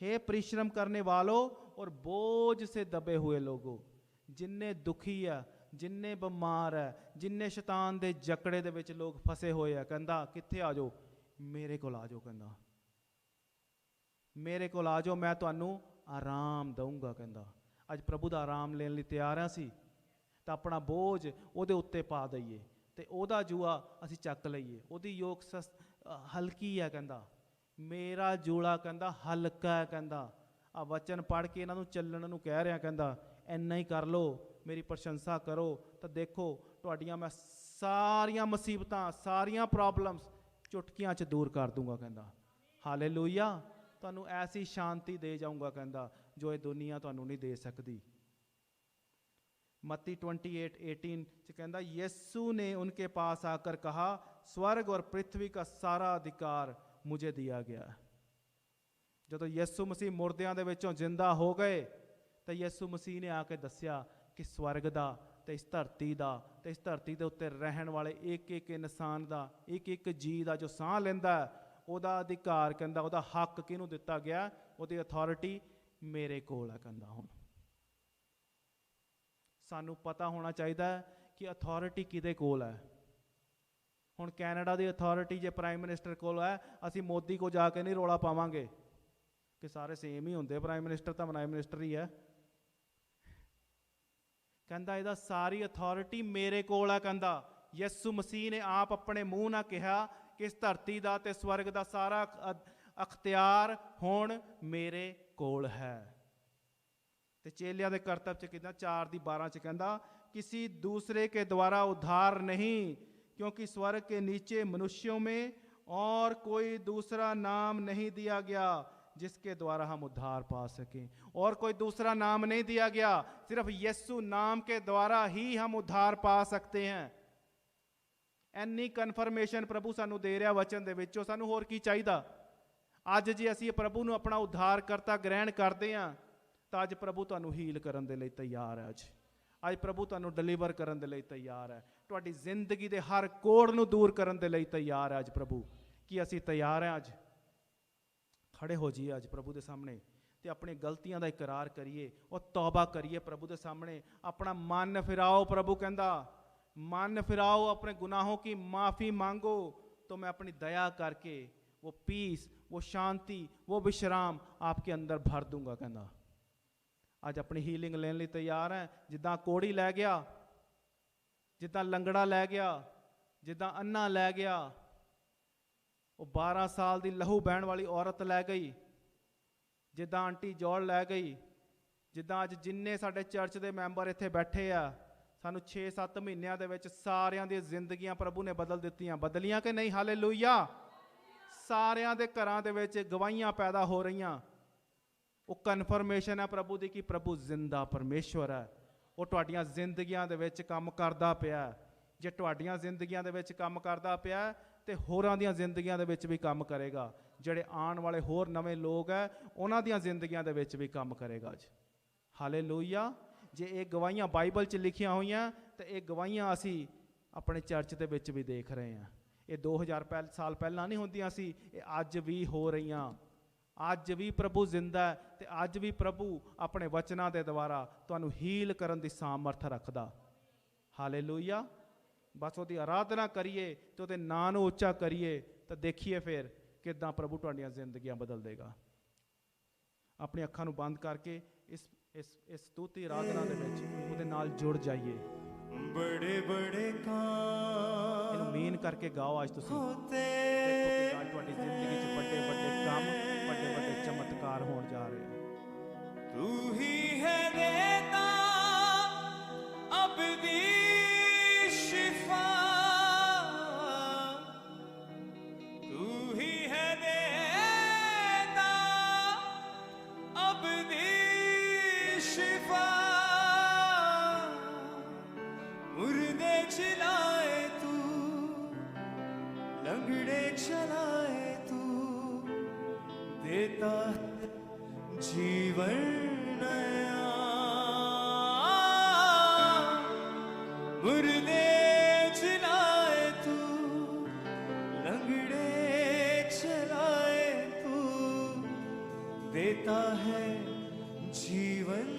हे परिश्रम करने वालों और बोझ से दबे हुए लोगों, जिन्ने दुखी है, जिन्ने बीमार है, जिन्ने शैतान दे जकड़े दे विच लोग फसे हुए है, कहंदा कित्थे आ जाओ, मेरे कोल आ जाओ। कहंदा मेरे कोल आ जाओ, मैं तुहानू आराम दूंगा। कहंदा अज प्रभु दा आराम लेने लई तैयार हां सी तां अपना बोझ उहदे उत्ते पा दईए ते ओहदा जुआ असी चक लईए। ओहदी योग हल्की है। कहंदा मेरा जूड़ा कहंदा हल्का है। कहंदा आ वचन पढ़ के इन्हां नूं चलण नूं कह रहा। कहंदा इन्ना ही कर लो, मेरी प्रशंसा करो तो देखो तुहाडियां मैं सारियां मुसीबतां, सारियां प्रॉब्लम्स चुटकियां च दूर कर दूंगा। कहंदा हालेलुया। तुहानू ऐसी शांति दे जाऊंगा, कहंदा जो ये दुनिया तुहानू नहीं दे सकती। मत्ती 28:18 च कहंदा यीशु ने उनके पास आकर कहा, स्वर्ग और पृथ्वी का सारा अधिकार मुझे दिया गया। जदों यीशु मसीह मुर्दियां दे विचों जिंदा हो गए तो यीशु मसीह ने आके दस्सिया कि स्वर्ग दा ते इस धरती दा ते इस धरती दे उत्ते रहन वाले एक एक इंसान दा, एक एक जी दा जो साह लैंदा ओहदा अधिकार, कहंदा ओहदा हक किहनूं दिता गया, ओहदी अथॉरिटी मेरे कोल है। कहंदा हुण सानू पता होना चाहिए कि अथॉरिटी किहदे कोल है। हुण कैनेडा की अथॉरिटी जे प्राइम मिनिस्टर कोल है, असी मोदी को जाके नहीं रौला पावांगे कि सारे सेम ही होंदे, प्राइम मिनिस्टर तो प्राइम मिनिस्टर ही है। कहंदा इहदा सारी अथॉरिटी मेरे कोल है। कहंदा यीशु मसीह ने आप अपने मुंह ना कहा कि इस धरती का ते स्वर्ग का सारा अख्तियार हुण मेरे कोल है। ते चेलियां दे करतब च कहंदा 4:12 च कहंदा किसी दूसरे के द्वारा उद्धार नहीं, क्योंकि स्वर्ग के नीचे मनुष्यों में और कोई दूसरा नाम नहीं दिया गया जिसके द्वारा हम उद्धार पा सकें। और कोई दूसरा नाम नहीं दिया गया, सिर्फ यीशु नाम के द्वारा ही हम उद्धार पा सकते हैं। एनी कन्फर्मेशन प्रभु सानू दे रहा वचन दे विचों, सानू होर की चाहिदा। ਅੱਜ ਜੇ ਅਸੀਂ ਪ੍ਰਭੂ ਨੂੰ ਆਪਣਾ ਉद्धार ਕਰਤਾ ਗ੍ਰਹਿਣ ਕਰਦੇ ਹਾਂ ਤਾਂ ਅੱਜ ਪ੍ਰਭੂ ਤੁਹਾਨੂੰ ਹੀਲ ਕਰਨ ਦੇ ਲਈ ਤਿਆਰ ਹੈ। ਅੱਜ ਪ੍ਰਭੂ ਤੁਹਾਨੂੰ ਡਿਲੀਵਰ ਕਰਨ ਦੇ ਲਈ ਤਿਆਰ ਹੈ। ਤੁਹਾਡੀ ਜ਼ਿੰਦਗੀ ਦੇ ਹਰ ਕੋੜ ਨੂੰ ਦੂਰ ਕਰਨ ਦੇ ਲਈ ਤਿਆਰ ਹੈ ਅੱਜ ਪ੍ਰਭੂ। ਕੀ ਅਸੀਂ ਤਿਆਰ ਹਾਂ? ਅੱਜ ਖੜੇ ਹੋ ਜਾਈਏ ਅੱਜ ਪ੍ਰਭੂ ਦੇ ਸਾਹਮਣੇ ਤੇ ਆਪਣੀ ਗਲਤੀਆਂ ਦਾ ਇਕਰਾਰ ਕਰੀਏ, ਉਹ ਤੌਬਾ ਕਰੀਏ ਪ੍ਰਭੂ ਦੇ ਸਾਹਮਣੇ। ਆਪਣਾ ਮਨ ਫਿਰਾਓ, ਪ੍ਰਭੂ ਕਹਿੰਦਾ मन फिराओ, अपने गुनाहों की माफ़ी मांगो तो मैं अपनी दया करके वो पीस, वो शांति, वो विश्राम आपके अंदर भर दूंगा। कहना आज अपनी हीलिंग लेने लिए तैयार है। जिदा कोड़ी लै गया, जिदा लंगड़ा लै गया, जिदा अन्ना लै गया, वो 12 साल की लहू बहन वाली औरत लै गई, जिदा आंटी जौड़ लै गई, जिदा अज जिन्ने साडे चर्च के मैंबर इत्थे बैठे आ, सानू 6-7 महीनों के विच सारियां दी जिंदगियां प्रभु ने बदल दित्तियां। बदलियां कि नहीं? हालेलुया। सारियां दे घरां दे विच गवाहियां पैदा हो रहीआं। वो कन्फर्मेशन है प्रभु दी कि प्रभु जिंदा परमेश्वर है। वो तुहाडीआं जिंदगियां दे विच काम करदा पिया। जे तुहाडीआं जिंदगियां दे विच काम करदा पिया ते होरां दीआं जिंदगियां दे विच भी काम करेगा। जिहड़े आने वाले होर नवे लोग है उन्हां दीआं जिंदगियां दे विच भी काम करेगा। अज हालेलुया। जे ये गवाहियां बाइबल च लिखियां हुई तो ये गवाहियां असी अपने चर्च के विच भी देख रहे हैं। ये 2000 साल पहला नहीं होंदियां सी, ये अज भी हो रही। अज भी प्रभु जिंदा है तो अज भी प्रभु अपने वचनों के द्वारा तुहानू हील करन दी सामर्थ रखदा। हालेलुया। बस उसकी आराधना करिए तो उसके नां नू उच्चा करिए तो देखिए फिर किदां प्रभु तुहाडीआं जिंदगियां बदल देगा। अपनी अखां नू बंद करके इस स्तुति आराधना दे विच उहदे नाल जुड़ जाइए। बड़े बड़े काम इहनू मीन करके गाओ। आज तुसीं देखो कि आज तुहाडी जिंदगी च बड़े बड़े काम, बड़े बड़े चमत्कार होण जा रहे हैं। तू ही है देता अब दी शिफा, तू ही है देता अब दी शिफा। मुर्दे चलाए तू, लंगड़े चलाए तू, देता जीवन नया। मुर्दे चलाए तू, लंगड़े चलाए तू, देता है जीवन